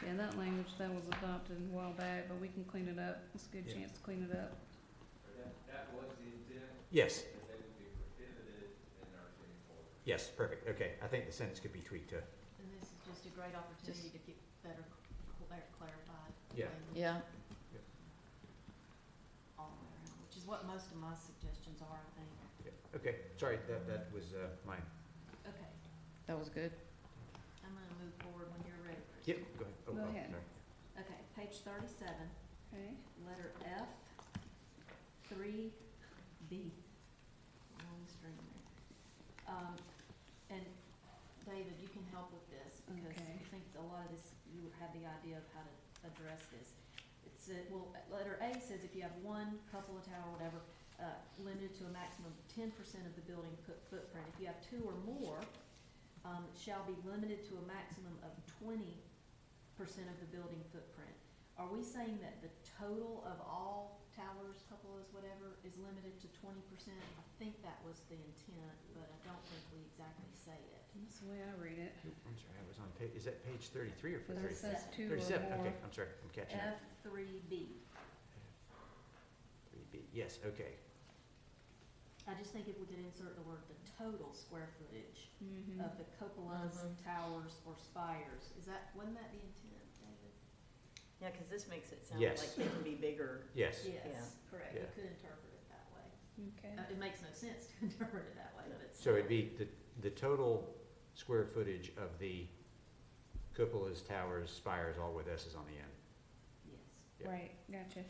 Yeah, that language, that was adopted a while back, but we can clean it up. It's a good Yeah. chance to clean it up. That was the intent, Yes, that they would be prohibited in our city code. yes, perfect, okay. I think the sentence could be tweaked to just a great opportunity to get better clarified. Yeah. language Yeah, all the way around, which is what most of my suggestions are, I think. Yeah. Okay, sorry, that was, my, Okay, that was good. I'm gonna move forward when you're ready, Kristen. yep, go ahead. Oh, Go oh, ahead. sorry. Okay, page 37, Okay. letter F, 3B. Long string there. And David, you can help with this because Okay. I think a lot of this, you have the idea of how to address this. It's, well, letter A says if you have one couple of tower, whatever, limited to a maximum of 10% of the building footprint. If you have two or more, it shall be limited to a maximum of 20% of the building footprint. Are we saying that the total of all towers, cupolas, whatever, is limited to 20%? I think that was the intent, but I don't think we exactly say it. That's the way I read it. Oop, I'm sorry, I was on page, is that page 33 or Because it 33? says two or 37, more. okay, I'm sorry, I'm catching up. F3B. 3B, yes, okay. I just think if we could insert the word the total square footage Mm-hmm. of the cupolas, Mhm. towers, or spires, wasn't that the intent, David? Yeah, cause this makes it sound Yes. like they can be bigger. Yes, Yes, correct, you Yeah. could interpret it that way. Okay. It makes no sense to interpret it that way, but it's. so it'd be the total square footage of the cupolas, towers, spires, all with S's on the end. Yes, Yeah. Right, gotcha. okay,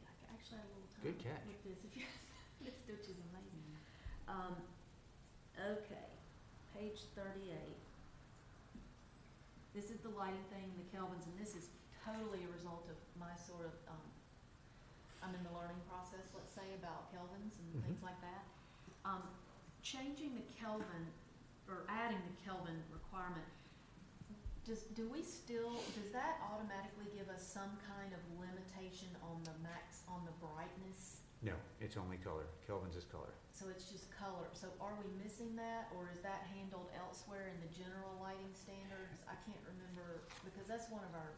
I actually had a little time. Good catch. With this, if you, this which is amazing. Okay, page 38. This is the lighting thing, the Kelvins, and this is totally a result of my sort of, I'm in the learning process, let's say, about Kelvins and things like that. Changing the Kelvin, or adding the Kelvin requirement, does that automatically give us some kind of limitation on the brightness? No, it's only color. Kelvin's is color. So it's just color. So are we missing that, or is that handled elsewhere in the general lighting standards? I can't remember, because that's one of our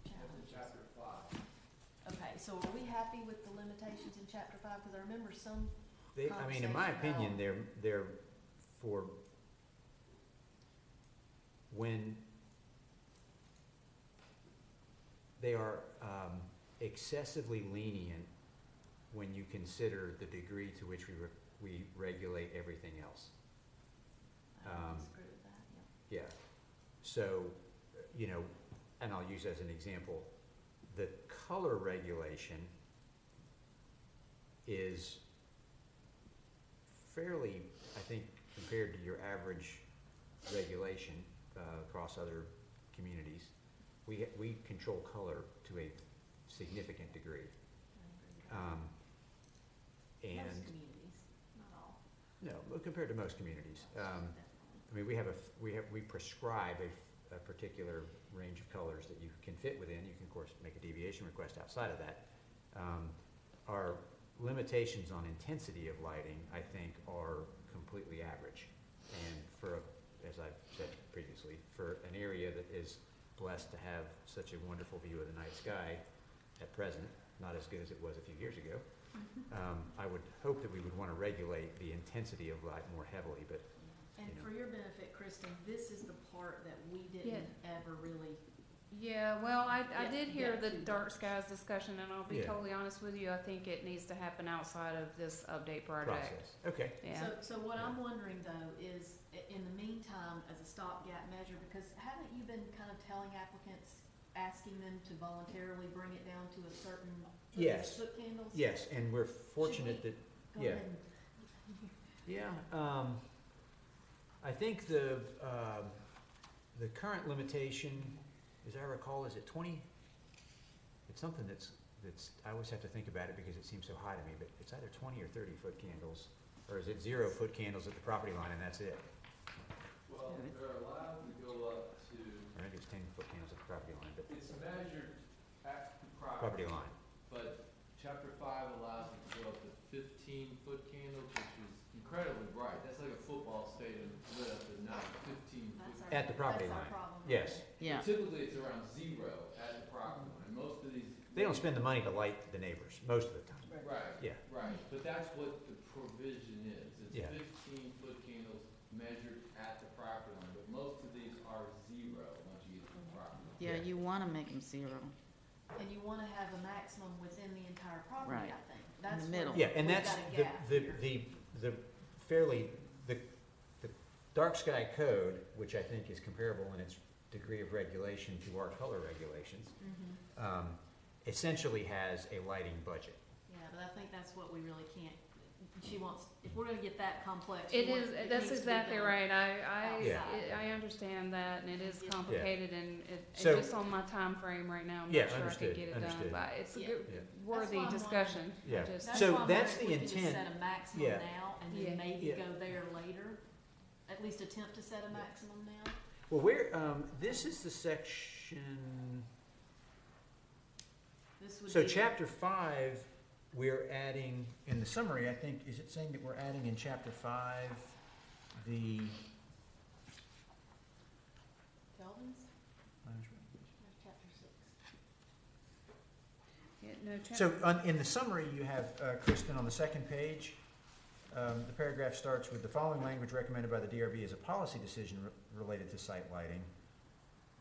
challenges. Chapter 5. Okay, so are we happy with the limitations in chapter 5? Because I remember some, I mean, in my Conversation opinion, about- they're for when they are excessively lenient when you consider the degree to which we regulate everything else. I don't Um, disagree with that, yeah. Yeah, so, you know, and I'll use as an example, the color regulation is fairly, I think, compared to your average regulation, across other communities, we control color to a significant degree. I agree with that. And, Most communities, not all. no, but compared to most communities, Definitely. I mean, we prescribe a particular range of colors that you can fit within. You can, of course, make a deviation request outside of that. Our limitations on intensity of lighting, I think, are completely average. And as I've said previously, for an area that is blessed to have such a wonderful view of the night sky at present, not as good as it was a few years ago, I would hope that we would want to regulate the intensity of light more heavily, but And you know. for your benefit, Kristen, this is the part that we didn't ever really, Yeah, well, I Yeah, did hear yeah, the too dark much. skies discussion, and I'll be Yeah. totally honest with you, I think it needs to happen outside of this update project. process. Okay. Yeah. so what I'm wondering though is, in the meantime, as a stopgap measure, because haven't you been kind of telling applicants, asking them to voluntarily bring it down to a certain Yes. foot candles? Yes, and we're fortunate that, Go yeah. ahead and- yeah, I think the current limitation, as I recall, is at 20? It's something that's, I always have to think about it because it seems so high to me, but it's either 20 or 30 foot candles, or is it 0 foot candles at the property line and that's it? Well, they're allowed to go up to, Or maybe it's 10 foot candles at the property line, but it's measured at the property line. but chapter 5 allows it to go up to 15-foot candles, which is incredibly bright. That's like a football stadium lit up at night, 15-foot. That's our- At the property that's our line. problem right Yes. there. Yeah, Typically, it's around 0 at the property line. Most of these. They don't spend the money to light the neighbors, most of the time. Right. Yeah. Right, but that's what the provision is. It's Yeah. 15-foot candles measured at the property you wanna make them 0. And you wanna have a maximum within the entire property, Right. I think. That's the where middle. Yeah, and we've that's got a gap here. the fairly, the dark sky code, which I think is comparable in its degree of regulation to our color regulations, Mhm. essentially has a lighting budget. Yeah, but I think that's what we really can't, she wants, if we're gonna get that complex. It she wants- is, it that's needs to be exactly done right. Yeah. I understand that, and it is Yeah. complicated, and So- just on my time frame right now, I'm Yeah, not sure I understood, could get it done, understood. but it's a Yeah. good, Yeah. worthy why I'm discussion. I Yeah. just- That's So why I'm that's wondering the if we can just intent. set a maximum Yeah. now, and Yeah. then maybe Yeah. go there later, at least attempt to set a maximum now. Well, this is the section, This would so be. chapter 5, we're adding, in the summary, I think, is it saying that we're adding in chapter 5, the, Kelvin's, there's chapter 6. Yeah, no, so in the summary, you have, Kristen, on the second page, the paragraph starts with the following language recommended by the DRB as a policy decision related to site lighting.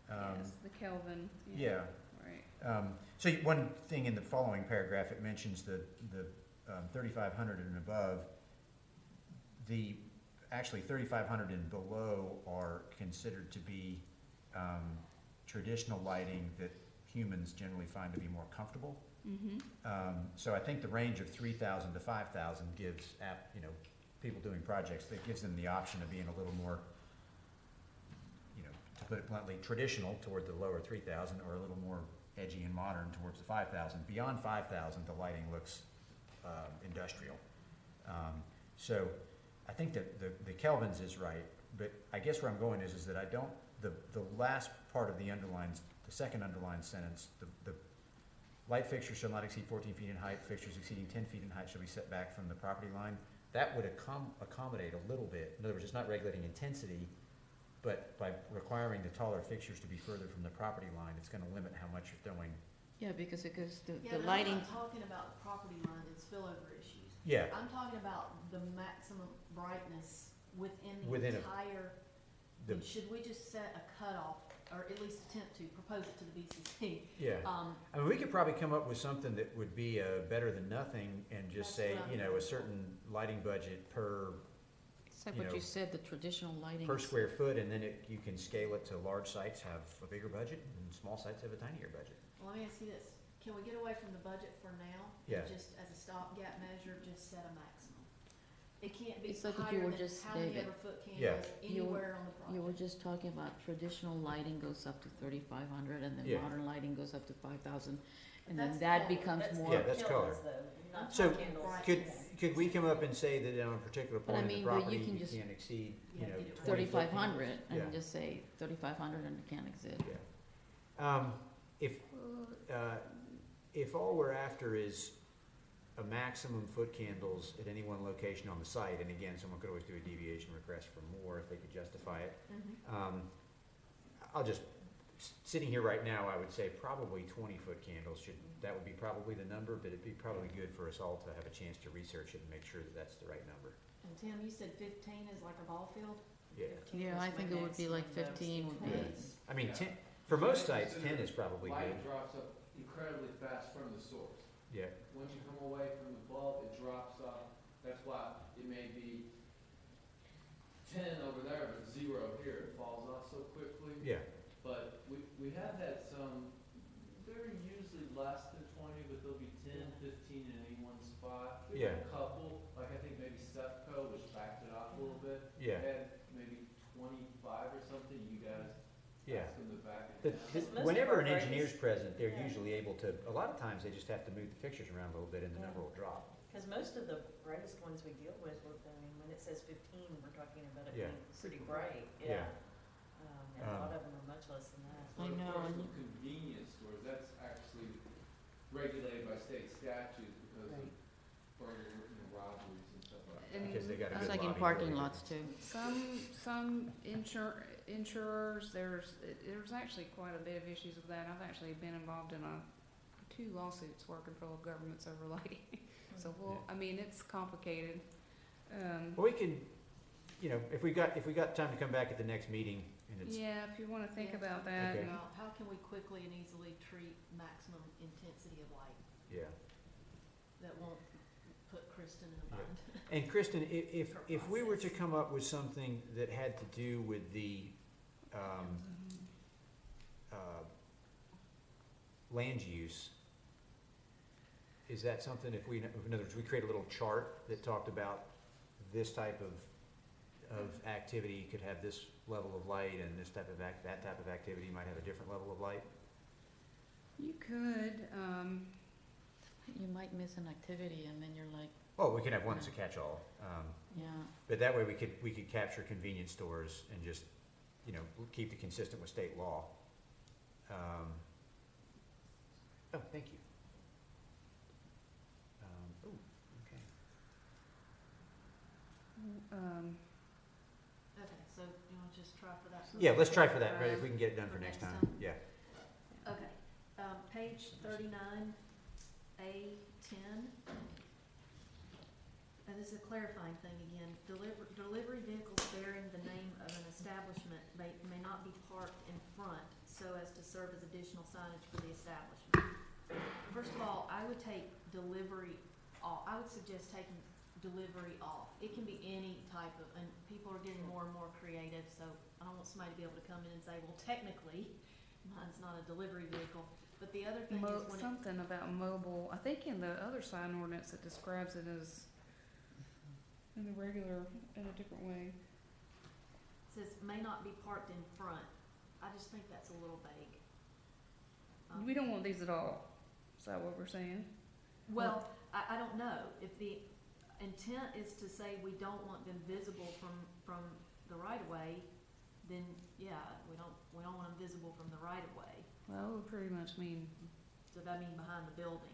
Yes, the Kelvin, Yeah. right. So one thing in the following paragraph, it mentions the 3,500 and above. Actually 3,500 and below are considered to be traditional lighting that humans generally find to be more comfortable. Mm-hmm. So I think the range of 3,000 to 5,000 gives people doing projects, that gives them the option of being a little more, to put it bluntly, traditional toward the lower 3,000, or a little more edgy and modern towards the 5,000. Beyond 5,000, the lighting looks industrial. So I think that the Kelvins is right, but I guess where I'm going is that I don't, the last part of the second underlined sentence, the light fixtures shall not exceed 14 feet in height, fixtures exceeding 10 feet in height shall be set back from the property line. That would accommodate a little bit. In other words, it's not regulating intensity, but by requiring the taller fixtures to be further from the property line, it's gonna limit how much you're throwing. Yeah, because it goes, Yeah, the but I'm lighting, not talking about the property line and spillover issues. Yeah, I'm talking about the maximum brightness within the Within a- entire, the, should we just set a cutoff, or at least attempt to propose it to the BCC? yeah. I mean, we could probably come up with something that would be better than nothing, and just say, That's what I'm a certain lighting budget per it's like you what know, you said, the traditional lighting. per is- square foot, and then you can scale it to large sites have a bigger budget, and small sites have a tinier budget. Well, let me ask you this, can we get away from the budget for now? Yeah. And just as a stopgap measure, just set a maximum? It can't be It's like what higher you were than just how many stating. ever foot Yeah. candles You were- anywhere on the project. You were just talking about traditional lighting goes up to 3,500, and then Yeah. modern lighting goes up to 5,000, and That's then that color. becomes That's more. Yeah, that's color. Kelvins, though, not So, candles. Could we come up and say that on a particular But I point in the mean, but you property, can you just- can't exceed, Yeah, get it 20 foot 3,500, candles? and Yeah. just say 3,500 and it can't exist. Yeah. If all we're after is a maximum foot candles at any one location on the site, and again, someone could always do a deviation request for more if they could justify it. Mhm. Sitting here right now, I would say probably 20-foot candles that would be probably the number, but it'd be probably good for us all to have a chance to research it and make sure that that's the right number. And Tim, you said 15 is like a ball field? Yeah. 15 Yeah, was I my think it would be like maximum, though. 15 would be. Yes. I mean, for most sites, 10 is probably good. Light drops up incredibly fast from the source. Yeah, Once you come away from the bulb, it drops off. That's why it may be 10 over there, but 0 here. It falls off so quickly. yeah, But we have had some, they're usually less than 20, but they'll be 10, 15 in any one spot. We've had Yeah. a couple, like I think maybe Sefco, which backed it off a little bit. yeah, Had maybe 25 or something, you guys yeah. ask them to back it The- down. Because most of Whenever our an engineer's brightest- present, they're Yeah. usually able to, a lot of times, they just have to move the fixtures around a little bit and the Yeah. number will drop. Because most of the brightest ones we deal with, when it says 15, we're talking about it Yeah. being pretty bright, Yeah. yeah. And a lot Um, of them are much less than that. I But know, of course, and- with convenience stores, that's actually regulated by state statutes because Right. of burglary and robberies and stuff like that. And Because they got a It's good like in lobby parking area. lots too. Some insurers, there's actually quite a bit of issues with that. I've actually been involved in 2 lawsuits working for governments over lighting. So I mean, it's complicated. Well, we can, if we got time to come back at the next meeting, and it's, Yeah, if you wanna think Yeah. about that. Okay. Well, how can we quickly and easily treat maximum intensity of light yeah. that won't put Kristen in a Yeah. bind? And Kristen, if we were to come up with something that had to do with the, land use, is that something if we, in other words, we create a little chart that talked about this type of activity could have this level of light and this type of that type of activity might have a different level of light? You could, You might miss an activity and then you're like, Oh, we can have one that's a catch-all, yeah, but that way we could capture convenience stores and just, keep it consistent with state law. Oh, thank you. Oh, okay. Okay, so you wanna just try for that? Yeah, let's try for that, right, if we can get it done for next time, yeah. Okay, page 39, A10. And this is a clarifying thing again. Delivery vehicles bearing the name of an establishment may not be parked in front so as to serve as additional signage for the establishment. First of all, I would take delivery off. I would suggest taking delivery off. It can be any type of, and people are getting more and more creative, so I don't want somebody to be able to come in and say, well, technically, mine's not a delivery vehicle. But the other thing is when something about mobile, I think in the other sign ordinance it describes it as in the regular, in a different way. it says may not be parked in front, I just think that's a little vague. We don't want these at all, is that what we're saying? Well, I don't know. If the intent is to say we don't want them visible from the right of way, then yeah, we don't want them visible from the right of way. Well, it would pretty much mean, So that means behind the building.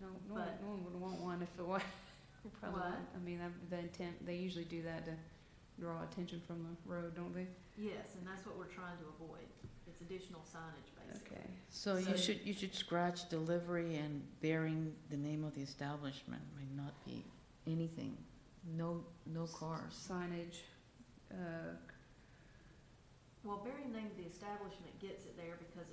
no But- one would want one if it was. Probably What? wouldn't. I mean, the intent, they usually do that to draw attention from the road, don't they? Yes, and that's what we're trying to avoid. It's additional signage basically. Okay. so So- you should scratch delivery and bearing the name of the establishment may not be anything, no cars. Signage, Well, bearing the name of the establishment gets it there because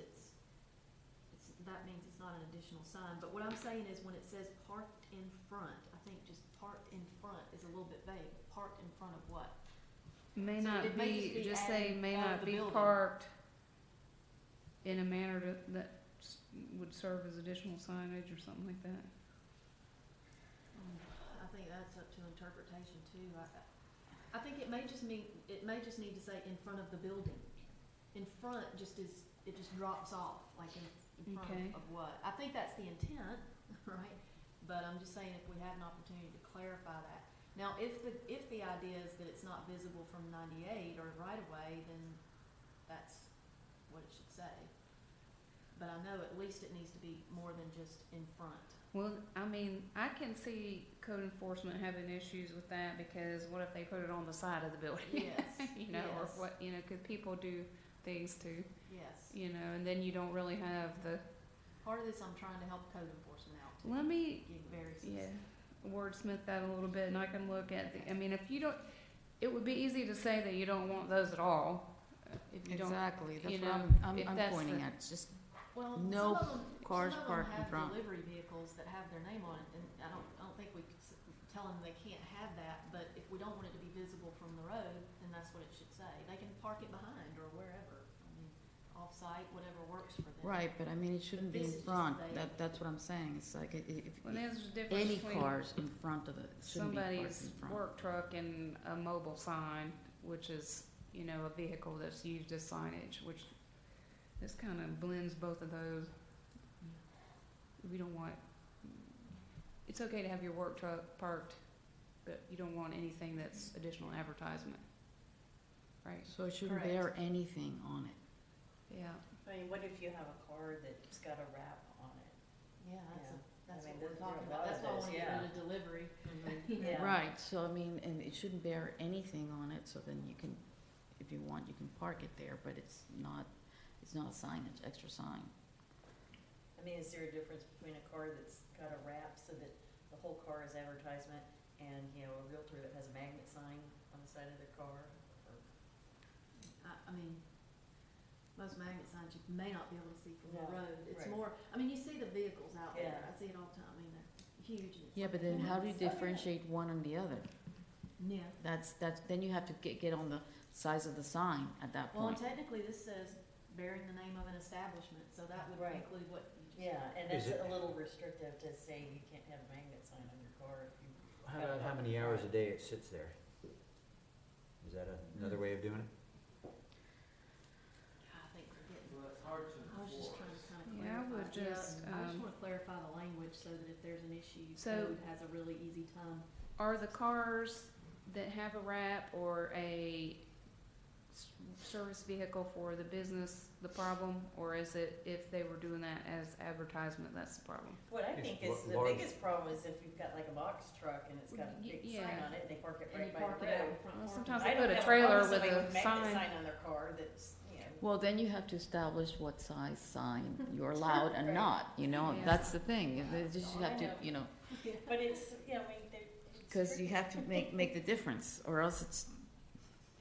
that means it's not an additional sign. But what I'm saying is when it says parked in front, I think just parked in front is a little bit vague. Parked in front of what? may So not it may be, just be just say added may out of not the be building. parked in a manner that would serve as additional signage or something like that. I think that's up to interpretation too. I think it may just need to say in front of the building. In front it just drops off, like in front Okay. of what? I think that's the intent, right? But I'm just saying if we had an opportunity to clarify that. Now, if the idea is that it's not visible from 98 or right of way, then that's what it should say. But I know at least it needs to be more than just in front. Well, I mean, I can see code enforcement having issues with that because what if they put it on the side of the building? Yes. You know, or yes, what, you know, 'cause people do things too, Yes. you know, and then you don't really have the, Part of this, I'm trying to help code enforcement out too. let me, Get very yeah, specific. wordsmith that a little bit and I can look at the, I mean, if you don't, it would be easy to say that you don't want those at all. If you don't, Exactly, that's you what know, if I'm that's pointing the- at, it's just, Well, No cars some of them parked in have front. delivery vehicles that have their name on it, and I don't think we could tell them they can't have that, but if we don't want it to be visible from the road, then that's what it should say. They can park it behind or wherever, I mean, off-site, whatever works for them. right, but I mean, it shouldn't be this in is just front, vague. that's what I'm saying, it's like, well, there's a difference any between cars in front of it, shouldn't be parked in somebody's front. work truck and a mobile sign, which is, you know, a vehicle that's used as signage, which this kind of blends both of those. We don't want, it's okay to have your work truck parked, but you don't want anything that's additional advertisement. Right, So it shouldn't Correct. bear anything on it. yeah. I mean, what if you have a car that's got a wrap on it? Yeah, that's I mean, what we're there are talking a about, lot that's of why I those, wanna get yeah. rid of delivery. Yeah. Right, so I mean, and it shouldn't bear anything on it, so then you can, if you want, you can park it there, but it's not a signage, extra sign. I mean, is there a difference between a car that's got a wrap so that the whole car is advertisement and, you know, a realtor that has a magnet sign on the side of their car? Or, I mean, most magnet signs you may not be able to see from the No, road. It's right. more, I mean, you see the vehicles out there, Yeah. I see it all the time, I mean, they're huge and it's Yeah, like, but then how do you Okay. differentiate one and the other? Yeah. That's, then you have to get on the size of the sign at that Well, and point. technically, this says bearing the name of an establishment, so that would Right. include what you just. Yeah, and Is that's it- a little restrictive to say you can't have a magnet sign on your car if you. How about how many hours a day it sits there? Is that another way of doing it? I think we're getting, Well, it's hard to I was just trying to kind of Yeah, I clarify. would just, I just wanna clarify the language so that if there's an issue, So- code has a really easy time. Are the cars that have a wrap or a service vehicle for the business the problem, or is it if they were doing that as advertisement, that's the problem? What I It's think is the large- biggest problem is if you've got like a box truck and it's got a big sign Yeah. on it and they park it And you right by park the it out in road. front Well, parking sometimes lot. I they don't put a have trailer problem with somebody a magnet sign. sign on their car that's, Well, then you have to establish what size sign you're allowed and Right. not, you know, Yeah. that's the thing, it's just you I have to, know. you know, but it's, yeah, I mean, it's. cause you tricky. have to make the difference, or else it's,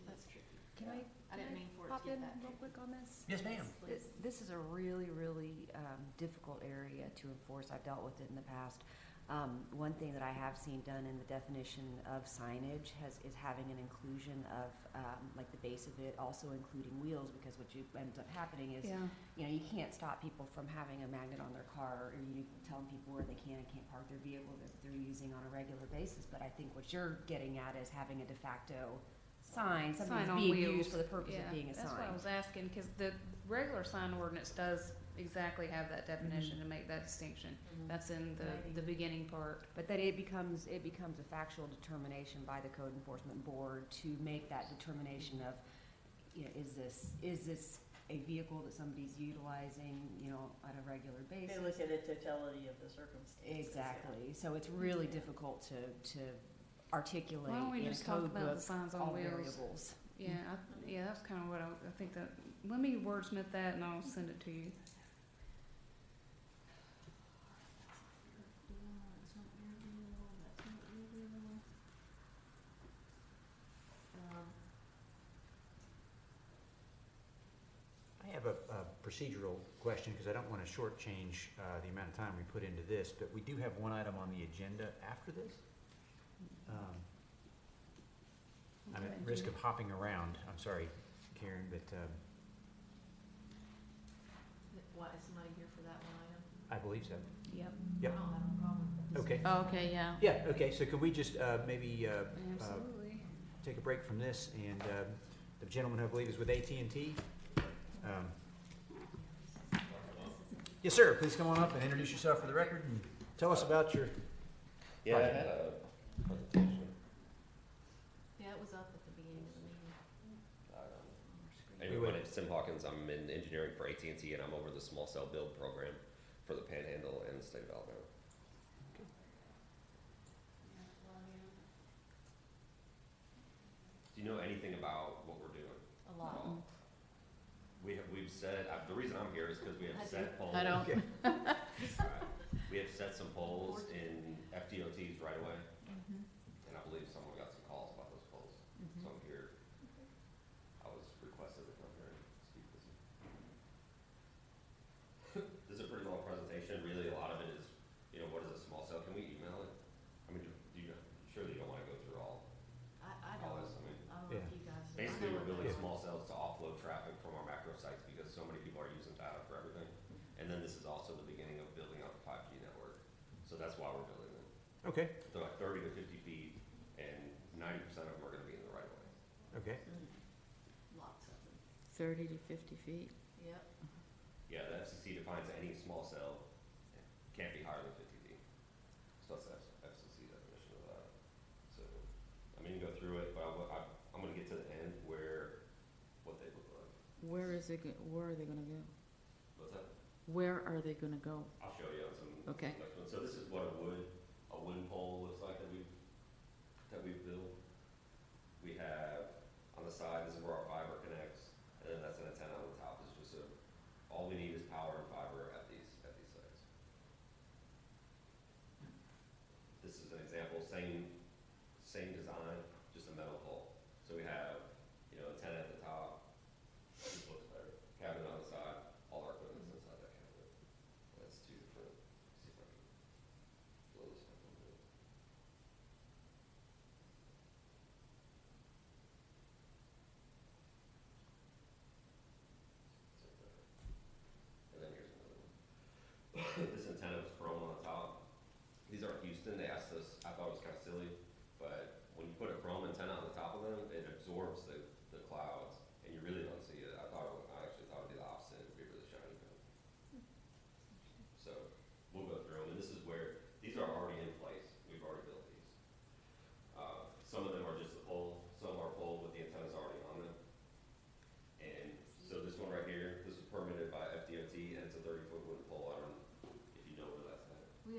That's tricky. Can I I didn't mean for it pop to get in that. real quick on this? Yes, ma'am. Please. This is a really, really difficult area to enforce. I've dealt with it in the past. One thing that I have seen done in the definition of signage is having an inclusion of, like the base of it, also including wheels, because what ends up happening is, Yeah, you know, you can't stop people from having a magnet on their car, or you telling people where they can and can't park their vehicle that they're using on a regular basis. But I think what you're getting at is having a de facto sign, something Sign that's on being wheels. used for the purpose yeah, of being a that's what I sign. was asking, cause the regular sign ordinance does exactly have that definition to make that distinction. Mhm. That's in Maybe. the beginning part. But that it becomes a factual determination by the code enforcement board to make that determination of, you know, is this a vehicle that somebody's utilizing, you know, on a regular basis? They look at the totality of the circumstances. yeah. Exactly, so it's really difficult to articulate Why don't we in a just talk code about the book signs on all wheels? variables. Yeah, yeah, that's kinda what I think that, let me wordsmith that and I'll send it to you. That's not your deal, that's not your deal. I have a procedural question, because I don't want to shortchange the amount of time we put into this, but we do have one item on the agenda after this. I'm at risk of hopping around, I'm sorry, Karen, but What, is somebody here for that one item? I believe so. Yep. Yep. I don't have a problem. Okay. okay, yeah. Yeah, okay, so could we just maybe Absolutely. take a break from this, and the gentleman who I believe is with AT&T. Yes, sir, please come on up and introduce yourself for the record, and tell us about your Yeah, I project. had a presentation. Yeah, it was up at the beginning of the meeting. Anyway, my name's Tim Hawkins. I'm in engineering for AT&T, and I'm over the small cell build program for the Panhandle and the state of Alabama. Do you know anything about what we're doing? A lot. Well, we've set, the reason I'm here is because we have I set poles. I don't. Okay. Right. We have set some poles in FDOT's right away, and I believe someone got some calls about those poles. So I'm here. I was requested to come here and speak with you. This is a pretty long presentation. Really, a lot of it is, you know, what is a small cell? Can we email it? I mean, surely you don't want to go through all I all don't, this. I mean, I don't know Yeah. if you guys. basically, we're building Yeah. small cells to offload traffic from our macro sites because so many people are using data for everything. And then this is also the beginning of building out the 5G network. So that's why we're building them. Okay, They're like 30 to 50 feet, and 90% of them are going to be in the right of way. okay. Lots of them. 30 to 50 feet. Yep. Yeah, the FCC defines any small cell can't be higher than 50 feet. So that's the FCC definition of that. So, I mean, you can go through it, but I'm going to get to the end where, what they look like. Where are they gonna go? What's that? Where are they gonna go? I'll show you on some Okay. next one. So this is what a wooden pole looks like that we've built. We have on the side, this is where our fiber connects, and then that's an antenna on the top. It's just all we need is power and fiber at these sites. This is an example, same design, just a metal pole. So we have, you know, antenna at the top. This looks better. Cabinet on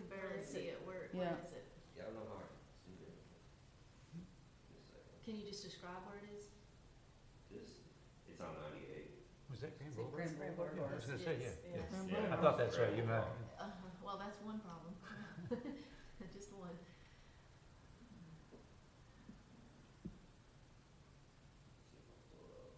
can barely see it, where Yeah. is it? Yeah, I don't know how I can see it. Give me a second. Can you just describe where it is? It's on 98. Was that Grand Is it Boulevard? Grand Yeah, Boulevard? I was gonna say, yeah, Yes, yeah. yes. I thought that's right, you might. Well, that's one problem. Just one. See if I can pull it up.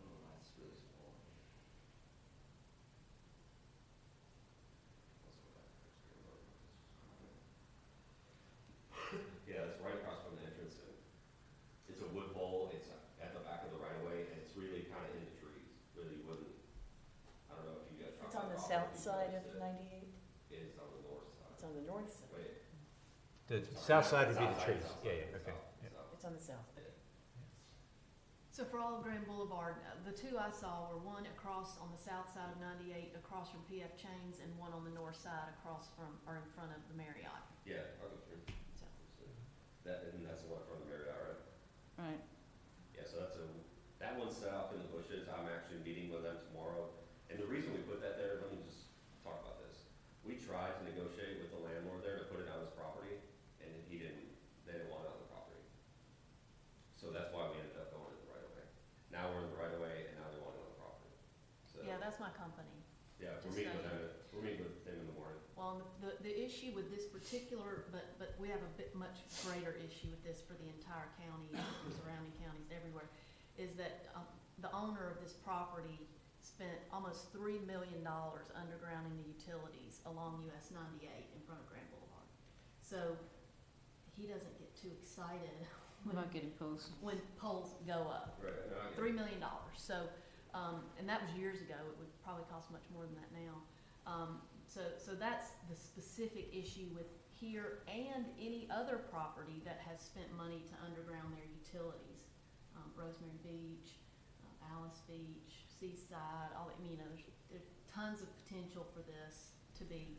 Oh, that's really small. Let's go back to this Grand Boulevard. Yeah, it's right across from the entrance, and it's a wood pole, it's at the back of the right of way, and it's really kind of in the trees, really wouldn't, I don't know if you guys. It's on the south side of 98? It's on the north side. It's on the north side. Wait. The south side would be the South trees, side, yeah, south okay. side, Yeah. south. It's on the south. So for all of Grand Boulevard, the two I saw were one across on the south side of 98, across from PF Chang's, and one on the north side across from, or in front of the Marriott. Yeah, I'll go through. So, That, and that's the one from the Marriott, right? Right. Yeah, so that one's set up in the bushes, I'm actually meeting with them tomorrow. And the reason we put that there, let me just talk about this. We tried to negotiate with the landlord there to put it on his property, and they didn't want it on the property. So that's why we ended up going in the right of way. Now we're in the right of way, and now they want it on the property. So, yeah, that's my company. yeah, just we're meeting with saying. them, we're meeting with them in the morning. Well, the issue with this particular, but we have a bit much greater issue with this for the entire county, and surrounding counties everywhere, is that the owner of this property spent almost $3 million undergrounding the utilities along US 98 in front of Grand Boulevard. So he doesn't get too excited About getting posts. when poles go up. Right, no, I get it. $3 million. So, and that was years ago. It would probably cost much more than that now. So that's the specific issue with here and any other property that has spent money to underground their utilities. Rosemary Beach, Alice Beach, Seaside, all, there's tons of potential for this to be,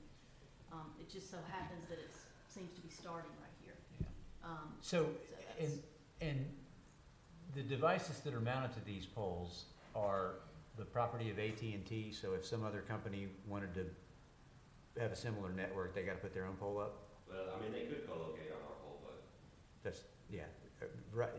it just so happens that it seems to be starting right here. So, that's- and the devices that are mounted to these poles are the property of AT&T, so if some other company wanted to have a similar network, they gotta put their own pole up? Well, I mean, they could co-locate on our pole, but That's, yeah, But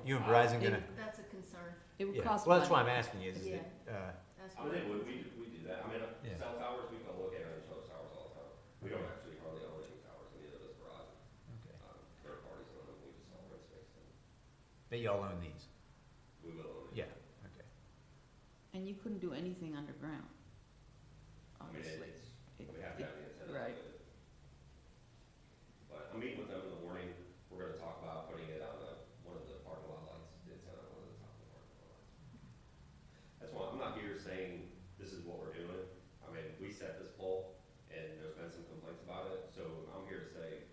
you and Verizon they- gonna, That's a concern. It would yeah, cost well, that's why money. I'm asking you, is Yeah. that, That's I mean, they would, we do that, I mean, Yeah. cell towers, we co-locate on each other's towers all the time. We don't actually hardly own any towers, and neither does Verizon. okay. Third parties own them, we just all rent space and But y'all own these? we will own it. Yeah, okay. And you couldn't do anything underground, I mean, obviously. we have to have the antenna. Right. with it. But I'm meeting with them in the morning, we're gonna talk about putting it on one of the parking lot lights, the antenna on one of the top of the parking lot lights. That's why, I'm not here saying this is what we're doing, I mean, we set this pole, and there's been some complaints about it, so I'm here to say,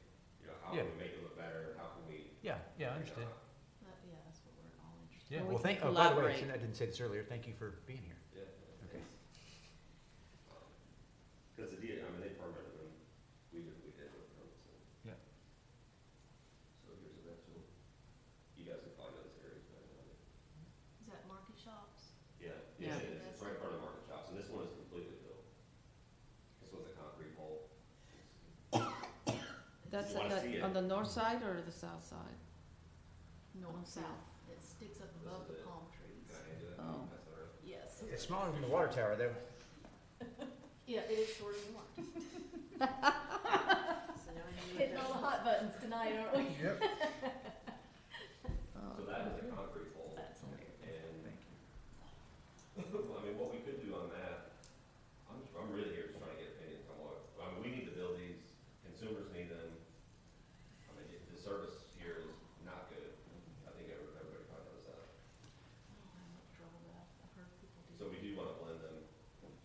how Yeah. can we make it look better, how can we? Yeah, yeah, I understand. Yeah, that's what we're all interested Yeah, Well, we well, can oh, by the way, collaborate. I didn't say this earlier, thank you for being here. Yeah. Okay. Cause the deal, I mean, they permitted them, we did with them, so. Yeah. So here's a next one. You guys can find those areas, but, Is that market shops? yeah, Yeah. it is, it's right in front of market shops, and this one is completely built. This one's a concrete pole. That's You wanna see it? on the north side or the south side? North, Okay. south. It sticks up above the palm trees. Can I hand you that? Oh. Pass that around. Yes. It's smaller than the water tower, though. Yeah, it is shorter than one. So now I know Hitting all the hot buttons tonight, aren't we? Yep. Oh, So that is a concrete pole, That's hilarious. and, I mean, what we could do on that, I'm really here just trying to get opinions on what, I mean, we need to build these, consumers need them. I mean, the service here is not good, I think everybody probably knows that. I don't have much trouble with that. I've heard people do. So we do wanna blend them,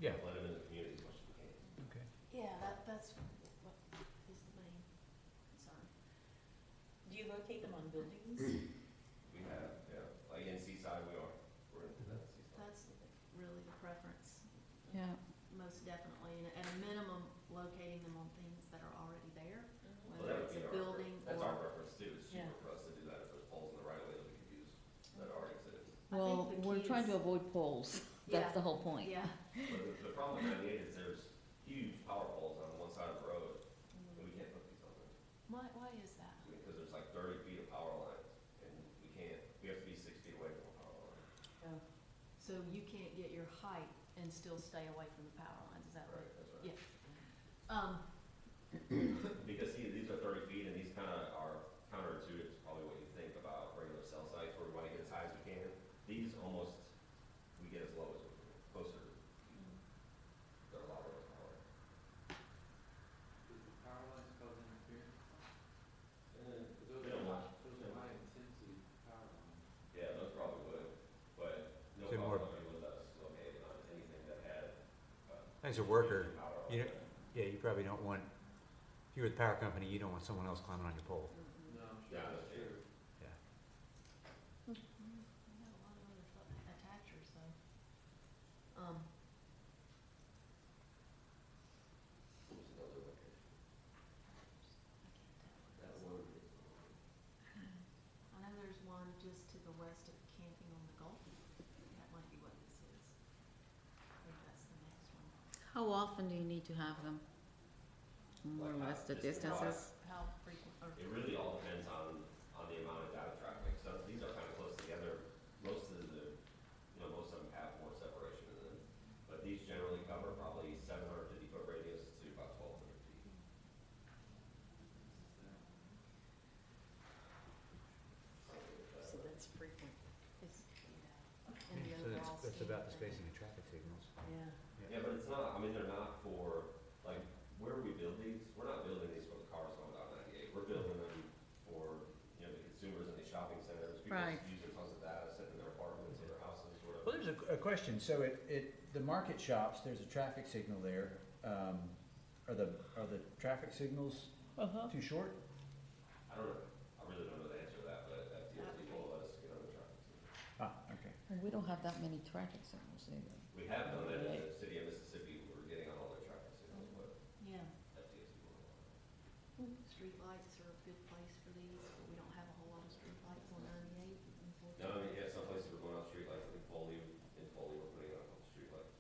Yeah, blend them in the community as much as we can. okay. Yeah, that's what is the main concern. Do you locate them on buildings? We have, yeah, like in Seaside, we're into that Seaside. That's really the preference. Yeah. Most definitely, and at a minimum, locating them on things that are already there, Well, whether that would it's be a our building That's our or. preference too, it's cheaper for us to do that if there's poles in the right of way that we could use that already exist. I Well, think the we're key trying is- to avoid poles. That's Yeah. the whole point. Yeah. But the problem with 98 is there's huge power poles on one side of the road, and we can't put these on there. Why is that? I mean, because there's like 30 feet of power lines, and we have to be 6 feet away from a power line. So you can't get your height and still stay away from the power lines, is that right? That's right. Yeah. Because these are 30 feet, and these kind of are counterintuitive to probably what you think about regular cell sites, where we want to get as high as we can. These almost, we get as low as we can, closer. They're a lot of power. Is the power lines cause interference? They don't want, Those are high intensity power lines. yeah, those probably would, but no So power more- company would let us locate on anything that had. As a worker, power you on know, it. yeah, you probably don't want, if you're the power company, you don't want someone else climbing on your pole. No, I'm sure. Yeah, that's true. Yeah. We got a lot of other attachers, so. What was another location? That one is, I know there's one just to the west of camping on the Gulf. That might be what this is. I think that's the next one. How often do you need to have them? More or less the Just distances? How frequent, or, it really all depends on the amount of data traffic. So these are kind of close together. Most of most of them have more separation in them. But these generally cover probably 750-foot radius to about 1,200 feet. Something like that. so that's frequent. It's, in the So overall that's scheme about of the things. spacing of traffic signals. Yeah. Yeah, but it's not, I mean, they're not for, like, where we build these, we're not building these for the cars going down 98. We're building them for, the consumers in these shopping centers. People Right. using tons of data, sitting in their apartments or their houses, whatever. Well, there's a question, so the market shops, there's a traffic signal there, are the traffic signals too short? I don't know, I really don't know the answer to that, but FDOT will let us get on the traffic signal. Ah, okay. Well, we don't have that many traffic signals either. We have done it in the city of Mississippi, we're getting on all their traffic signals, but Yeah. FDOT won't. Streetlights are a good place for these, but we don't have a whole lot of streetlights on 98, unfortunately. No, I mean, yeah, some places we're going out streetlights, like in Foley, we're putting out a couple streetlights.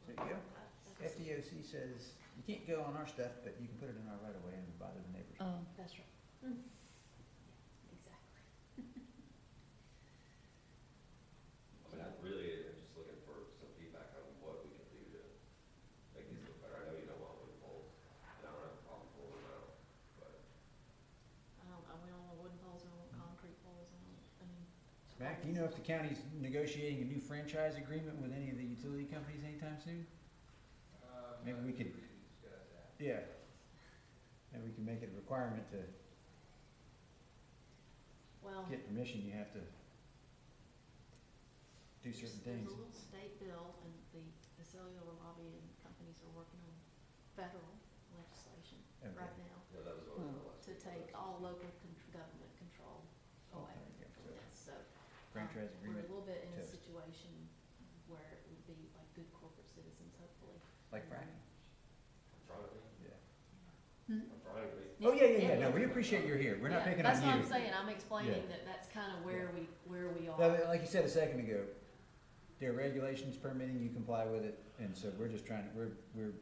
There you go. FDOC says, you can't go on our stuff, but you can put it in our right of way and bother the neighbors. Oh, That's right. Yeah, exactly. I mean, I'm really just looking for some feedback on what we can do to make these look better. I know you don't want wooden poles, and I don't have a problem pulling them out, but We don't want wooden poles, we don't want concrete poles, I mean. Mac, do you know if the county's negotiating a new franchise agreement with any of the utility companies anytime soon? Maybe we could, yeah, maybe we can make it a requirement to Well, get permission, you have to do certain there's things. a little state bill, and the cellular lobbying companies are working on federal legislation Okay. right now you know, that was what Hmm. the last. to take all local government control away. Okay, so Yes, so. franchise We're a agreement, little bit in a toast. situation where it would be like good corporate citizens, hopefully. like fracking, I'm trying to be, yeah. I'm trying to be. Oh, yeah, no, we appreciate you're here, we're not Yeah, picking on you. That's what I'm saying, I'm explaining Yeah. that that's kind of where we Now, are. like you said a second ago, there are regulations permitting, you comply with it, and so we're just trying to, we're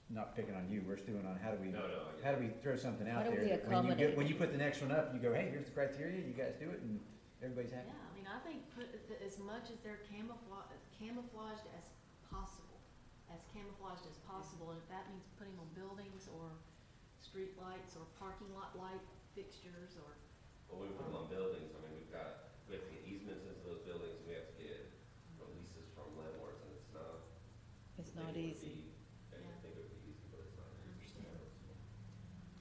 not picking on you, we're doing on how do we, No, I get how it. do we throw something How out do there? we that when you get- accommodate? When you put the next one up, you go, hey, here's the criteria, you guys do it, and everybody's happy. Yeah, I mean, I think as much as they're camouflaged as possible, and if that means putting on buildings or street lights or parking lot light fixtures or, But when we put them on buildings, I mean, we have to get easements into those buildings, and we have to get releases from landlords, and it's not. it's I not think it would easy. be- I didn't think it would be easy, but it's not. I understand.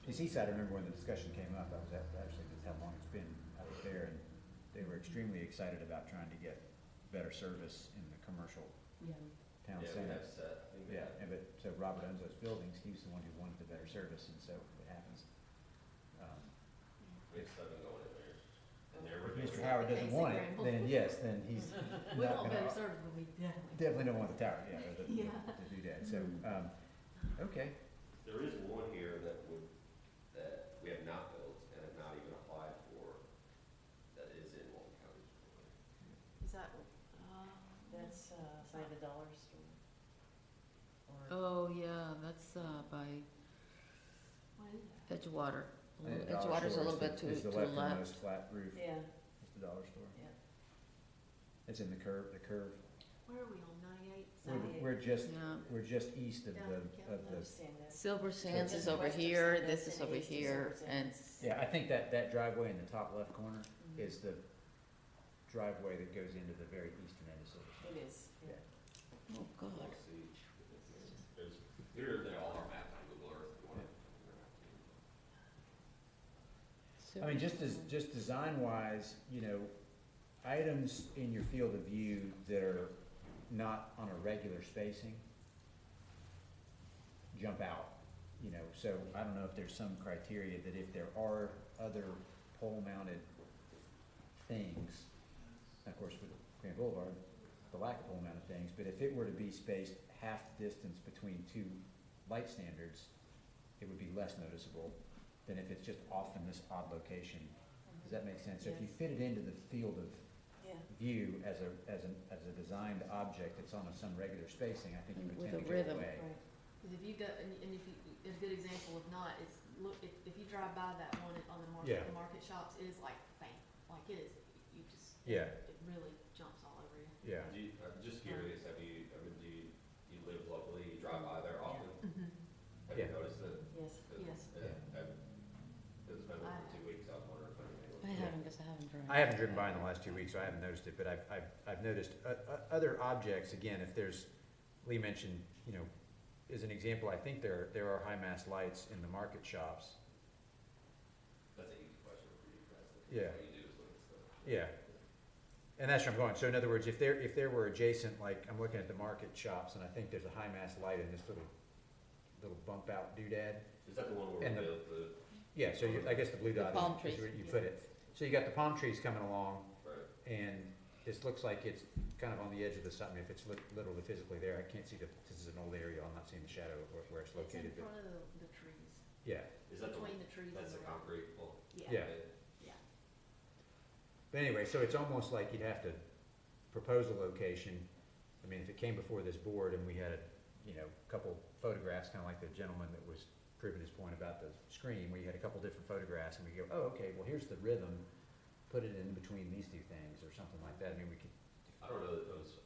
The Seaside, I remember when the discussion came up, I was actually, that's how long it's been, I was there, and they were extremely excited about trying to get better service in the commercial town Yeah, we center. have set, I think we Yeah, have. and but, so Robert owns those buildings, he was the one who wanted the better service, and so it happens. We have 7 going in there, and they're. If Mr. original. Howard doesn't Casey want it, Granville. then yes, then he's we not want better gonna, service, but we definitely. definitely don't want the tower, yeah, or Yeah. to do that, so, okay. There is one here that we have not built and have not even applied for, that By the dollar store. Or, Oh, yeah, that's, by What is that? Edgewater. I think the dollar Edgewater's a store little is bit the- is to the the leftmost left. flat roof. yeah, It's the dollar store. yeah. It's in the curve. Where are we on 98? We're just east of Down the, in Kelly. of I the, understand that. Silver Sands Just is over west of here, Sandus this is and over east of here, Silver and, Sands. yeah, I think that driveway in the top left corner Mhm. is the driveway that goes into the very eastern end of Silver Sands. It is, yeah. oh, God. Let's see. There's, here, they all are mapped on Google Earth, if you wanna. I mean, just design wise, you know, items in your field of view that are not on a regular spacing jump out, you know, so I don't know if there's some criteria that if there are other pole mounted things, of course with Grand Boulevard, the lack of pole mounted things, but if it were to be spaced half the distance between two light standards, it would be less noticeable than if it's just off in this odd location. Does that make sense? So if you Yes. fit it into the field of Yeah, view as a designed object that's on some regular spacing, I think you would With tend a to go rhythm. away. right. Cause if you go, and if you, a good example of not, is, look, if you drive by that one on the market, Yeah. the market shops, it is like, bang, like it is, you just, Yeah, it really jumps all over you. yeah. Do you, I'm just curious, have you, I mean, you live locally, you drive by there often? Mm-hmm. Have you Yeah. noticed it? Yes. Yes. It's been over 2 weeks, I was wondering if anything was. I haven't, guess I haven't driven. I haven't driven by in the last 2 weeks, so I haven't noticed it, but I've noticed, other objects, again, if there's, Lee mentioned, you know, as an example, I think there are high mast lights in the market shops. That's an easy question for you guys. Yeah. All you do is look at stuff. Yeah. And that's where I'm going. So in other words, if there were adjacent, like, I'm looking at the market shops, and I think there's a high mast light in this little bump out doodad. Is that the one where And we the- built the, Yeah, so I guess the blue The dot palm is trees. where you put it. So you got the palm trees coming along, right, and this looks like it's kind of on the edge of the something. If it's literally physically there, I can't see this is an old area. I'm not seeing the shadow of where it's It's in located, but, front of the trees, yeah. is that the, between the trees and that's the the road. concrete pole? Yeah. Yeah. But anyway, so it's almost like you'd have to propose a location. I mean, if it came before this board and we had a, you know, couple photographs, kind of like the gentleman that was proving his point about the screen, where you had a couple different photographs and we go, oh, okay, well, here's the rhythm, put it in between these two things or something like that. I mean, we could, I don't know that those,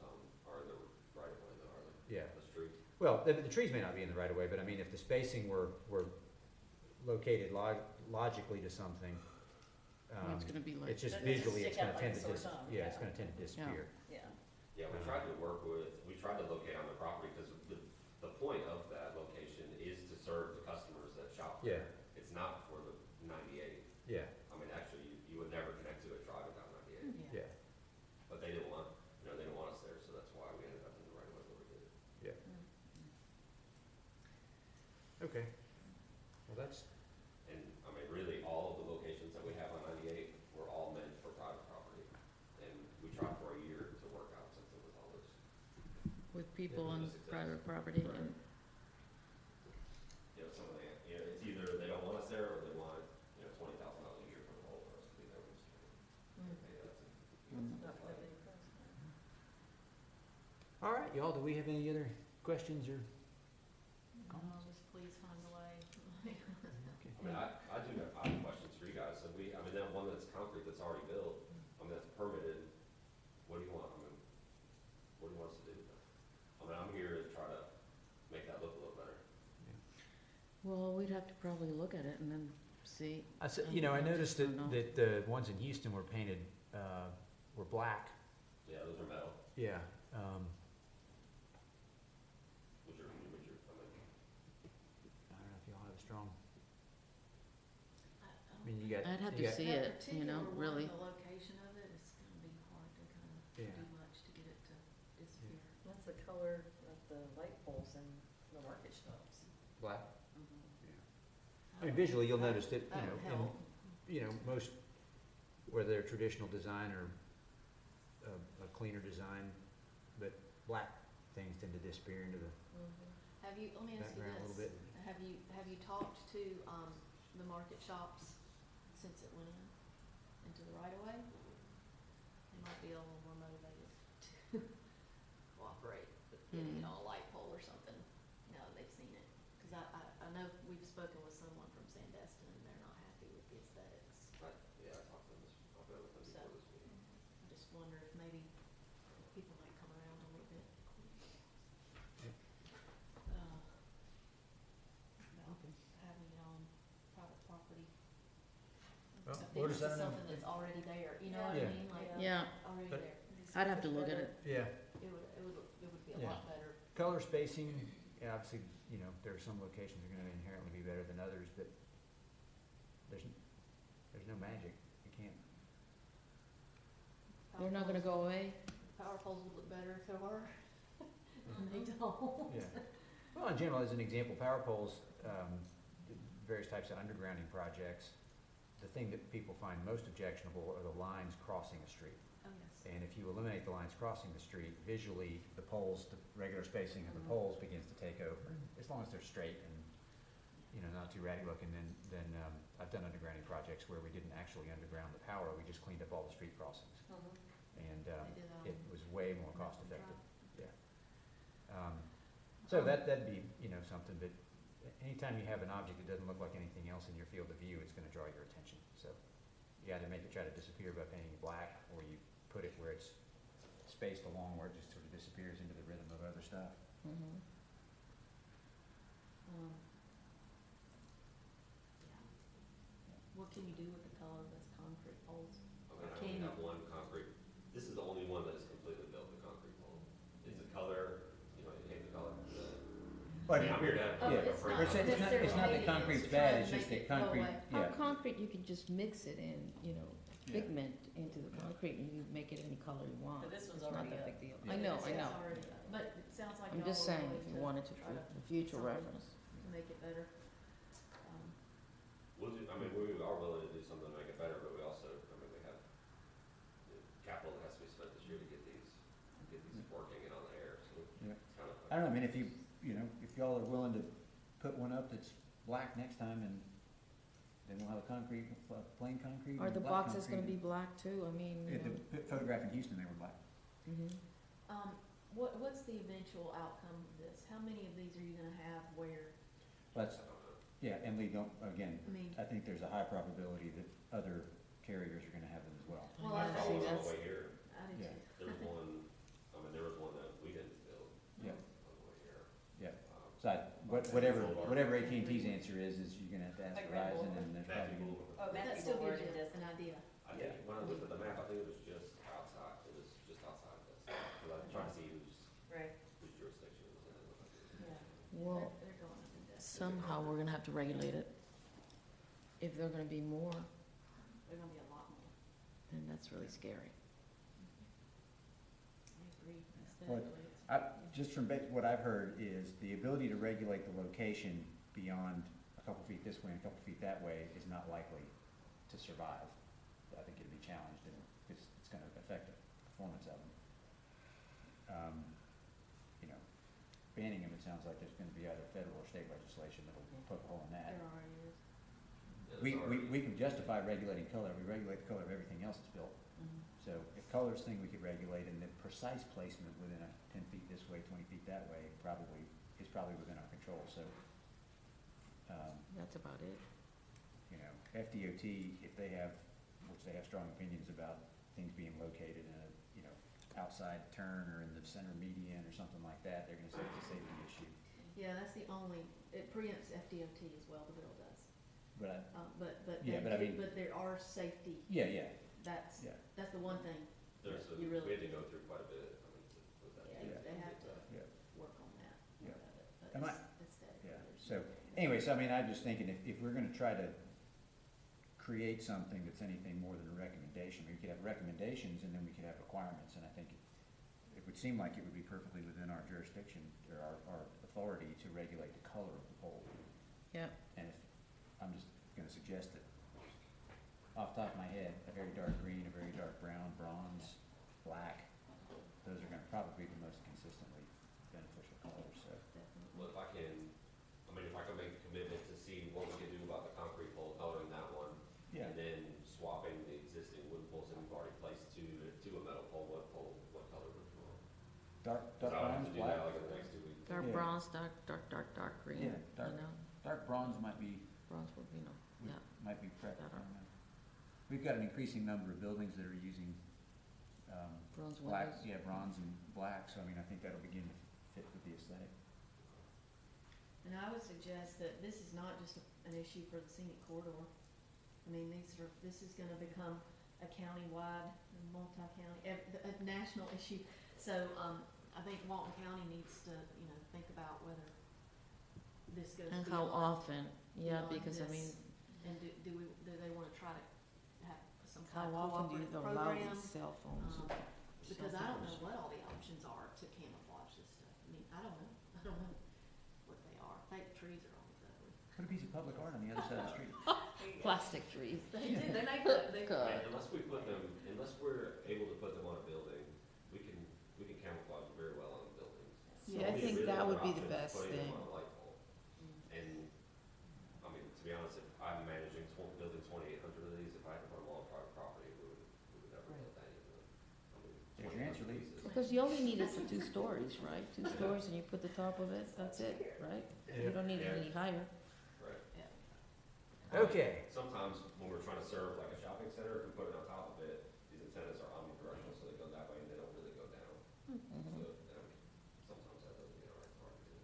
are the right of way though, are they? yeah. Those trees? Well, the trees may not be in the right of way, but I mean, if the spacing were located logically to something, It's gonna be like, it's just That doesn't visually, it's stick gonna out tend like to a sore thumb, yeah, it's yeah. gonna tend to disappear. Yeah. Yeah, we tried to work with, we tried to locate on the property, because the point of that location is to serve the customers that shop Yeah, there. It's not for the 98. yeah, I mean, actually, you would never connect to it driving down 98. yeah, But they didn't want, they didn't want us there, so that's why we ended up in the right of way where we did. yeah. Okay. Well, that's, And, I mean, really, all of the locations that we have on 98 were all meant for private property. And we tried for a year to work out something with all this. with people Yeah, on this exists. private property Right. and, You know, some of the, it's either they don't want us there, or they want, $20,000 a year for the whole for us to be there. We just can't pay that. Not quite big for us. all right, y'all, do we have any other questions or? Just please find a way. I mean, I have questions for you guys. So I mean, that one that's concrete that's already built, I mean, that's permitted. What do you want? I mean, what do you want us to do with that? I mean, I'm here to try to make that look a little better. well, we'd have to probably look at it and then see. I said, I I don't know, noticed just don't know. that the ones in Houston were painted, were black. Yeah, those are metal, Yeah, which are, I mean, I don't know if y'all have a strong, I I mean, you got. I'd have you to got- see it, you know, That particular one, really. the location of it is gonna be hard to kind of Yeah. do much to get it to disappear. What's the color of the light poles in the market shops? Black? Mm-hmm. I mean, visually, you'll notice that, That would help. most, whether they're traditional design or a cleaner design, but black things tend to disappear into the Have you, let me ask you background a little this, bit. have you talked to, the market shops since it went into the right of way? They might be a little more motivated to cooperate. Cause I know we've spoken with someone from Sandestin and they're not happy with the aesthetics. Yeah, I talked to them I've met with them So- before this meeting. I just wonder if maybe people might come around a little bit. About having it on private property. Well, I think what this is is that in- something that's already there, you know what Yeah. I mean, like, Yeah, already But- there. I'd have to look at it. Yeah. It would be a Yeah. lot better. Color spacing, yeah, obviously, you know, there are some locations that are gonna inherently be better than others, but there's no magic. You can't. They're not gonna go away? Power poles would look better if there were. They don't. Yeah. Well, in general, as an example, power poles, various types of undergrounding projects, the thing that people find most objectionable are the lines crossing a street. Oh, yes. And if you eliminate the lines crossing the street, visually, the poles, the regular spacing of the poles begins to take over. As long as they're straight and, you know, not too ratty looking, then I've done undergrounding projects where we didn't actually underground the power, we just cleaned up all the street crossings. And They did that it on was way more cost Mountain effective. Drive. So that'd be, you know, something, but anytime you have an object that doesn't look like anything else in your field of view, it's gonna draw your attention. So you either make it try to disappear by painting it black, or you put it where it's spaced along where it just sort of disappears into the rhythm of other stuff. Mhm. Yeah. What can you do with the color of those concrete poles? I mean, I Can only you- have one concrete, this is the only one that is completely built with concrete pole. It's a color, you know, you paint the color. But I'm here to have. Oh, yeah, it's free not it's not, necessarily it's not that hating it, concrete's it's trying bad, to it's just make that it go concrete, away. How yeah. concrete, you can just mix it in, you know, Yeah. pigment into the concrete and you make it any color you want. But this one's It's not already that up. big deal. Yeah. I know, It's I know. already up, but it sounds like I'm y'all just are saying, willing if you wanted to, try for future something reference. to make it better. We'll do, I mean, we are willing to do something to make it better, but we also, I mean, we have capital that has to be spent this year to get these working and on the air, so Yeah. it's kind of. I don't know, I mean, if you know, if y'all are willing to put one up that's black next time, and then we'll have a concrete, plain concrete. Are and the black boxes gonna be concrete. black too? I mean, you Yeah, know. the photograph in Houston, they were black. Mhm. What's the eventual outcome of this? How many of these are you gonna have where, That's, yeah, and Lee, don't, again, I mean, I think there's a high probability that other carriers are gonna have them as well. well, I I saw see, one on that's- the way here, I did Yeah. too. there was one that we didn't build Yeah, on the way here. yeah. Um, So whatever AT&T's answer is you're gonna have to ask Like Verizon, Boulevard? and there's Matthew probably, Boulevard. Oh, But that Matthew still Boulevard, gives it you does. an idea. I think, when I looked at the map, I think it was just outside, it was just outside this, because I was trying to see Right, whose jurisdiction it was in. Yeah. Well, They're going up in depth. somehow we're gonna have to regulate it. If there are gonna be more, They're gonna be a lot more. then that's really scary. I agree. Well, Aesthetically, it's. just from what I've heard is the ability to regulate the location beyond a couple feet this way and a couple feet that way is not likely to survive. I think it'd be challenged, and it's gonna affect the performance of them. You know, banning them, it sounds like there's gonna be either federal or state legislation that'll poke a hole in that. There already is. We can justify regulating color, we regulate the color of everything else that's built. Mhm. So the colors thing we could regulate, and the precise placement within a 10 feet this way, 20 feet that way, is probably within our control, so, That's about it. you know, FDOT, if they have, which they have strong opinions about things being located in a, you know, outside turn or in the center median or something like that, they're gonna say it's a safety issue. Yeah, that's the only, it preempts FDOT as well, the bill does. But, But Yeah, but I mean- there are safety, yeah, that's yeah, the one thing, There's a, You we really- had to go through quite a bit, I mean, with that. yeah, they have to yeah. work on that, Yeah. part of it, but Am I- aesthetically, Yeah, there's. so, anyway, so I mean, I'm just thinking, if we're gonna try to create something that's anything more than a recommendation, we could have recommendations and then we could have requirements, and I think it would seem like it would be perfectly within our jurisdiction, or our authority to regulate the color of the pole. Yep. And if, I'm just gonna suggest that, off the top of my head, a very dark green, a very dark brown, bronze, black, those are gonna probably be the most consistently beneficial colors, so. Definitely. Well, if I can make a commitment to see what we can do about the concrete pole, coloring that one, Yeah, and then swapping the existing wooden poles that we've already placed to a metal pole, what color would you want? dark Cause I'll have browns, to do black. that like in the next 2 weeks. Dark Dark Yeah. bronze, dark green, Yeah, you dark. know, Dark bronze might be, bronze would, you know, would- yeah. might be preferred. Better. We've got an increasing number of buildings that are using, Bronze black, windows. yeah, bronze and black, so I mean, I think that'll begin to fit with the aesthetic. And I would suggest that this is not just an issue for the scenic corridor. I mean, this is gonna become a county-wide, multi-county, a national issue. So, I think Walton County needs to, you know, think about whether this goes And beyond. how often, yeah, beyond because I this. mean, And do they wanna try to have some how kind of often do you cooperative allow program? these cell phones? Because I don't know what all the options are to camouflage this stuff. I mean, I don't know what they are. Fake trees are always ugly. Put a piece of public art on the other side of the street. Plastic trees. They do, they're not good, they, God. And unless we put them, unless we're able to put them on a building, we can camouflage very well on the buildings. See, I Only think really that other would be the option is best putting them thing. on a light pole. And, I mean, to be honest, if I'm managing building 2,800 of these, if I had to put them all on private property, we would never put that into them. I mean, There's your answer, 2,800 Lee. pieces. Because you only need it for 2 stories, right? 2 stories and you put the top of it, that's it, right? You don't need it any higher. Right. Okay. Sometimes when we're trying to serve like a shopping center, if we put it on top of it, these antennas are omnidirectional, so they go that way and they don't really go down. Mhm. So, sometimes that doesn't get hard to do.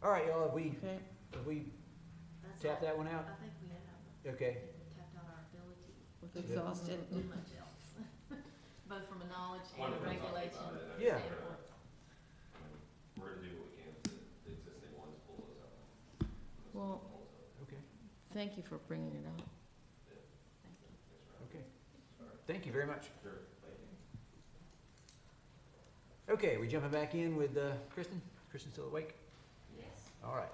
All right, y'all, have we Okay, that's tapped all. that one out? I think we have Okay. tapped out our ability we're Yeah. exhausted. to do much else. Both from a knowledge One and of a the things I'll think regulation. about it, Yeah. We're gonna do what we can to the existing ones, pull those out. Well, Okay. thank you for bringing it up. Okay. Thank you very much. Sure, thank you. Okay, we jumping back in with Kristen? Kristen still awake? Yes. All right. I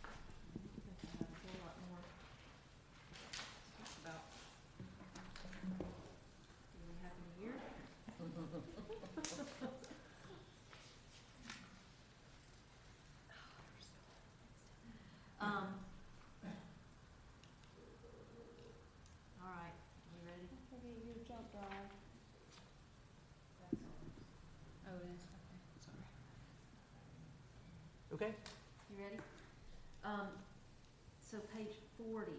think I have a whole lot more to talk about. Really happy New Year. All right, you ready? Okay, your jump drive. That's all. Oh, it is, okay, sorry. Okay. You ready? So page 40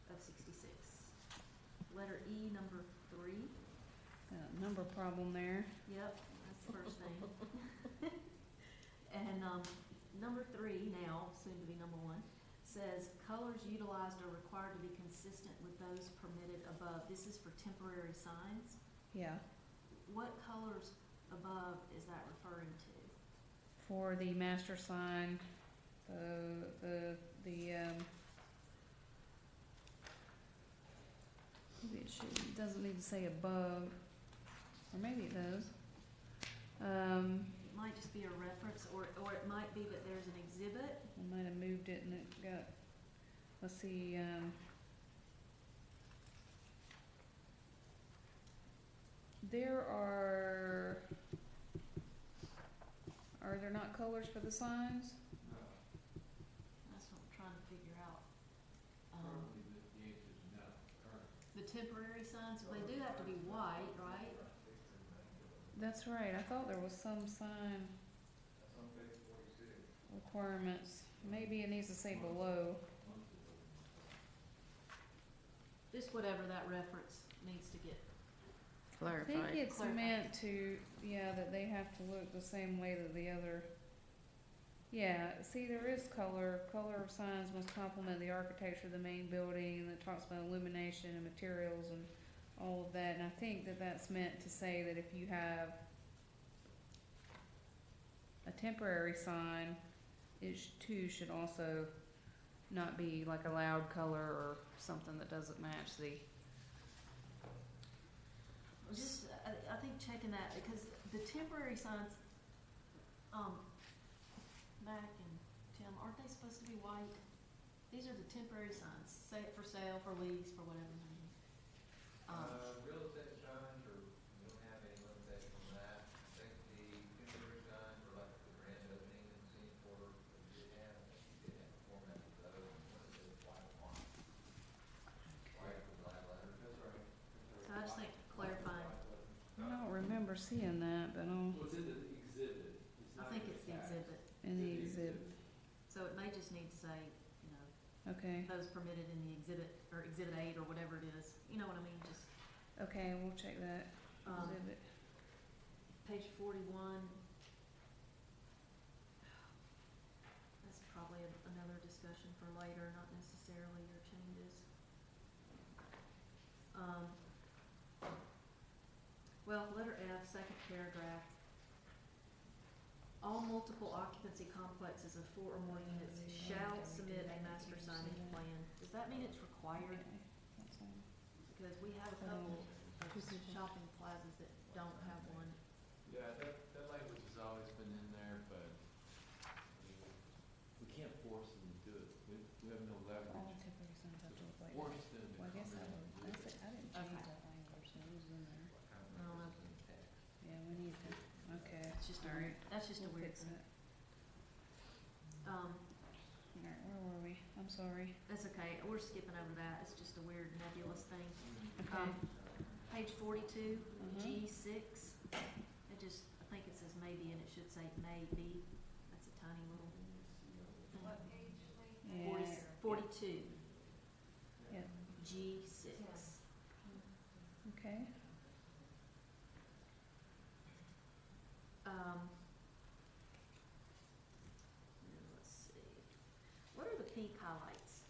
of 66, letter E, number 3. Number problem there. Yep, that's the first thing. And, number 3 now, soon to be number 1, says colors utilized are required to be consistent with those permitted above. This is for temporary signs. Yeah, What colors above is that referring to? for the master sign, maybe it should, it doesn't need to say above, or maybe it does. It might just be a reference, or it might be that there's an exhibit. I might have moved it and it got, let's see, there are there not colors for the signs? That's what I'm trying to figure out. The temporary signs, they do have to be white, right? That's right, I thought there was some sign requirements, maybe it needs to say below. Just whatever that reference needs to get. I think Clarified. it's Clarified. meant to, yeah, that they have to look the same way that the other, yeah, see, there is color of signs must complement the architecture of the main building, and it talks about illumination and materials and all of that, and I think that that's meant to say that if you have a temporary sign, it too should also not be like a loud color or something that doesn't match the, Just, I think checking that, because the temporary signs, Mac and Tim, aren't they supposed to be white? These are the temporary signs, say it for sale, for lease, for whatever. Real estate signs, or we don't have any limitation on that. I think the temporary signs are like the grand opening and scene for, we did have performance of those, and one of those white on. White with black letters, that's right. So I just think clarifying. I don't remember seeing that, but I'll, Well, it's in the exhibit. I think it's the exhibit, in the exhibit, so it may just need to say, you know, okay, those permitted in the exhibit, or exhibit 8, or whatever it is, you know what I mean, just, okay, we'll check that exhibit. page 41. That's probably another discussion for later, not necessarily your changes. Well, letter F, second paragraph. All multiple occupancy complexes of 4 or more units shall submit a master signage plan. Does that mean it's required? Okay, that's fine. Because we have a couple of shopping plazas that don't have one. Yeah, that language has always been in there, but we can't force them to do it. We have no All leverage. temporary signs have to look like that. Force them to Well, I guess come I in would, and do it. I didn't change Okay. that language, so it was in there. I don't know. Yeah, we need to, okay. That's just a All weird, right, that's just a we'll weird fix thing. it. Um, All right, where were we? I'm sorry. that's okay, we're skipping over that, it's just a weird nebulous thing. Okay. Page 42, Mhm. G6, it just, I think it says maybe and it should say maybe, that's a tiny little thing. What page, Lee? Yeah. 42, Yeah, G6. okay. Let's see, what are the pink highlights,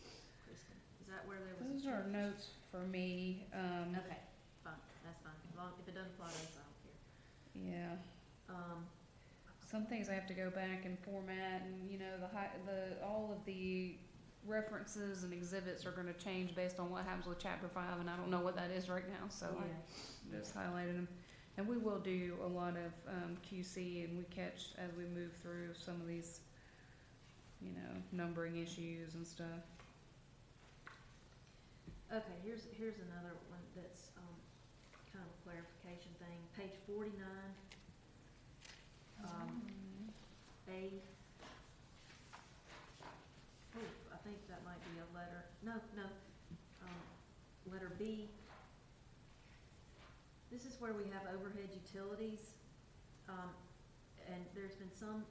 Kristen? Is that where there was a Those are change? notes for me, Okay, fine, that's fine, as long, if it doesn't apply to us, I don't care. yeah. Um, Some things I have to go back and format and, you know, all of the references and exhibits are gonna change based on what happens with chapter 5, and I don't know what that is right now, so I yeah. just highlighted them. And we will do a lot of, QC, and we catch as we move through some of these, you know, numbering issues and stuff. Okay, here's another one that's, kind of a clarification thing, page 49, A. Oh, I think that might be a letter, no, letter B. This is where we have overhead utilities, and there's been some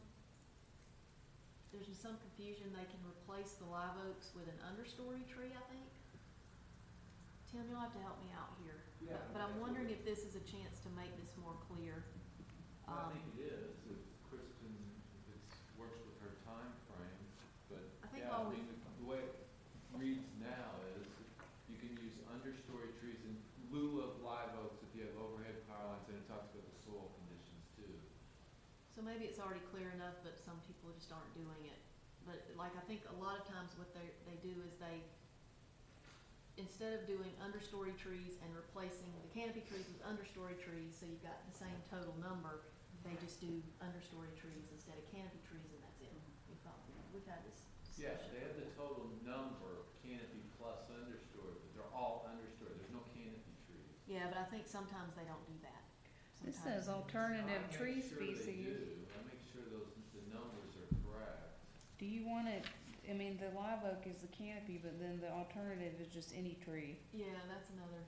confusion, they can replace the live oaks with an understory tree, I think. Tim, you'll have to help me out here. Yeah, But I'm wondering if this is a chance to make this more clear. I think it is, if Kristen, if it works with her time frame, but I think yeah, all I mean, the way it reads now is you can use understory trees in lieu of live oaks if you have overhead power lines, and it talks about the soil conditions too. So maybe it's already clear enough, but some people just aren't doing it. But like, I think a lot of times what they do is they, instead of doing understory trees and replacing the canopy trees with understory trees, so you've got the same total number, they just do understory trees instead of canopy trees, and that's it. We've had this Yes, discussion. they have the total number, canopy plus understory, but they're all understory, there's no canopy trees. Yeah, but I think sometimes they don't do that. This Sometimes- says alternative I make tree sure they species. do. I make sure the numbers are correct. Do you want it, I mean, the live oak is the canopy, but then the alternative is just any tree. Yeah, that's another,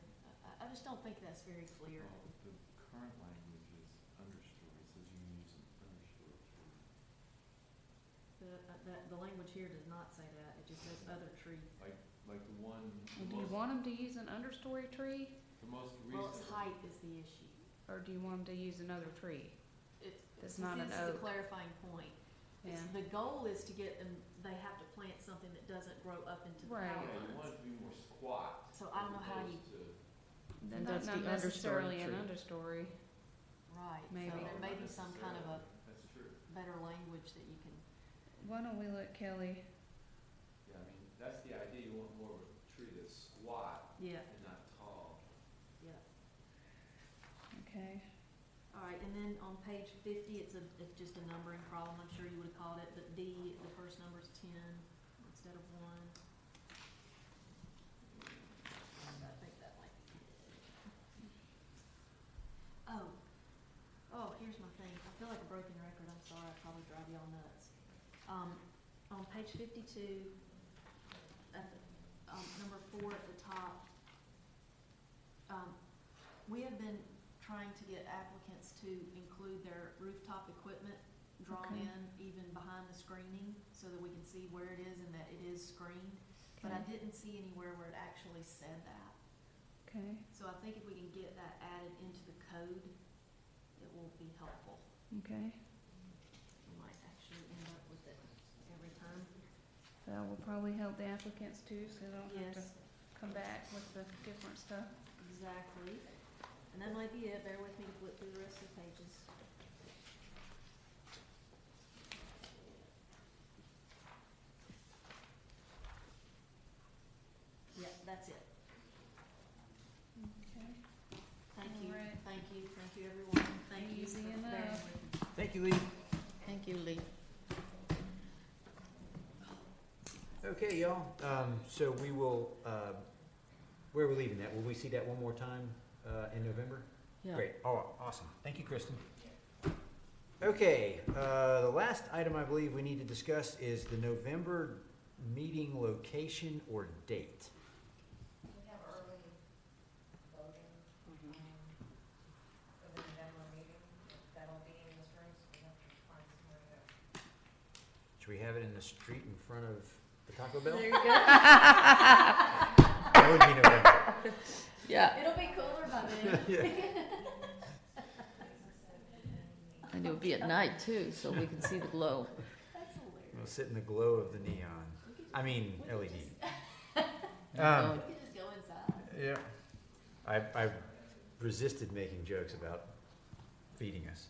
I just don't think that's very clear. Well, the current language is understory, it says you can use an understory tree. The language here does not say that, it just says other tree. Like the one, Do you want them to use an understory tree, the most Well, its recent. height is the issue. or do you want them to use another tree? That's not an This is a oak. clarifying point. Yeah. The goal is to get them, they have to plant something that doesn't grow up into the Right. power Yeah, you lines. want it to be more squat. So I don't know how you, as opposed to- Then that's not the understory necessarily an tree. understory. right, so Maybe. there may be some kind of a That's true. better language that you can, Why don't we let Kelly, Yeah, I mean, that's the idea, you want more of a tree that's squat yeah, and not tall. yeah. okay, All right, and then on page 50, it's just a numbering problem, I'm sure you would have called it, but D, the first number is 10 instead of 1. I think that might be it. Oh, here's my thing, I feel like a broken record, I'm sorry, I probably drive y'all nuts. On page 52, at the, number 4 at the top, we have been trying to get applicants to include their rooftop equipment drawn Okay. in even behind the screening, so that we can see where it is and that it is screened. But I Okay. didn't see anywhere where it actually said that. Okay, So I think if we can get that added into the code, it will be helpful. okay. We might actually end up with it every time. That will probably help the applicants too, so they don't have to Yes, come back with the different stuff. exactly. And that might be it. Bear with me to flip through the rest of the pages. Yeah, that's it. Okay. Thank you, Alright. thank you, thank you, everyone. Thank you Easy for bearing enough. with me. Thank you, Lee. Thank you, Lee. Okay, y'all, so we will, where are we leaving that? Will we see that one more time, in November? Yeah. Great, oh, awesome, thank you, Kristen. Okay, the last item I believe we need to discuss is the November meeting location or date. We have early voting, for the November meeting, that'll be in this room, so we have to find somewhere to go. Should we have it in the street in front of the Taco Bell? There you go. That would be November. Yeah, It'll be cooler by then. Yeah. and it would be at night too, so we can see the glow. That's hilarious. We'll sit in the glow of the neon, I mean LED. Going. We could just go inside. Yeah. I resisted making jokes about feeding us.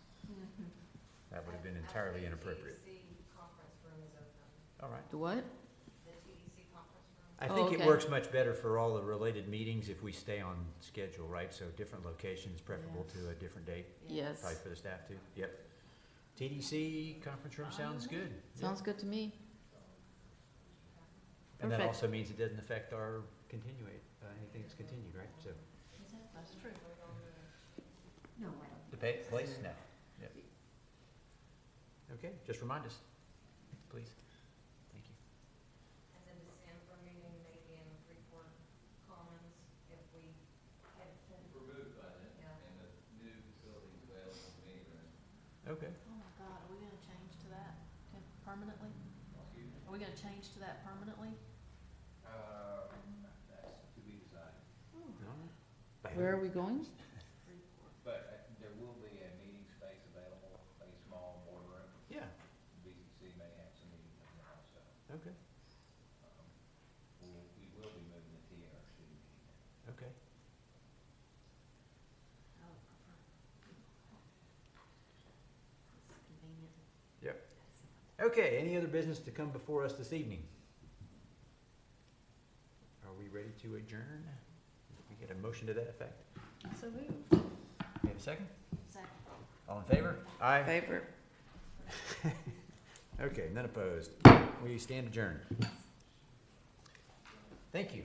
That would have been entirely inappropriate. The TDC conference room is open, All right. The what? the TDC conference room. I Oh, think it okay. works much better for all the related meetings if we stay on schedule, right? So different locations preferable to a different date, Yes. probably for the staff too. Yep. TDC conference room sounds good. Sounds good to me. And that Perfect. also means it doesn't affect our anything that's continued, right? So That's true. No, I don't. the place? No. Yep. Okay, just remind us, please. Thank you. And the December meeting may be in Freeport Commons if we had to. Removed by then, Yeah. and the new facilities available to me, Okay. Oh my God, are we gonna change to that permanently? Are we gonna change to that permanently? That's to be decided, All right. Where are we going? but there will be a meeting space available, a small boardroom. Yeah, BCC may have some meetings in there also. okay, We will be moving the TRC meeting there. okay. I would prefer. It's convenient. Okay, any other business to come before us this evening? Are we ready to adjourn? We get a motion to that effect? So moved. We have a second? Second. All in favor? Aye. Favorite. Okay, none opposed. We stand adjourned. Thank you.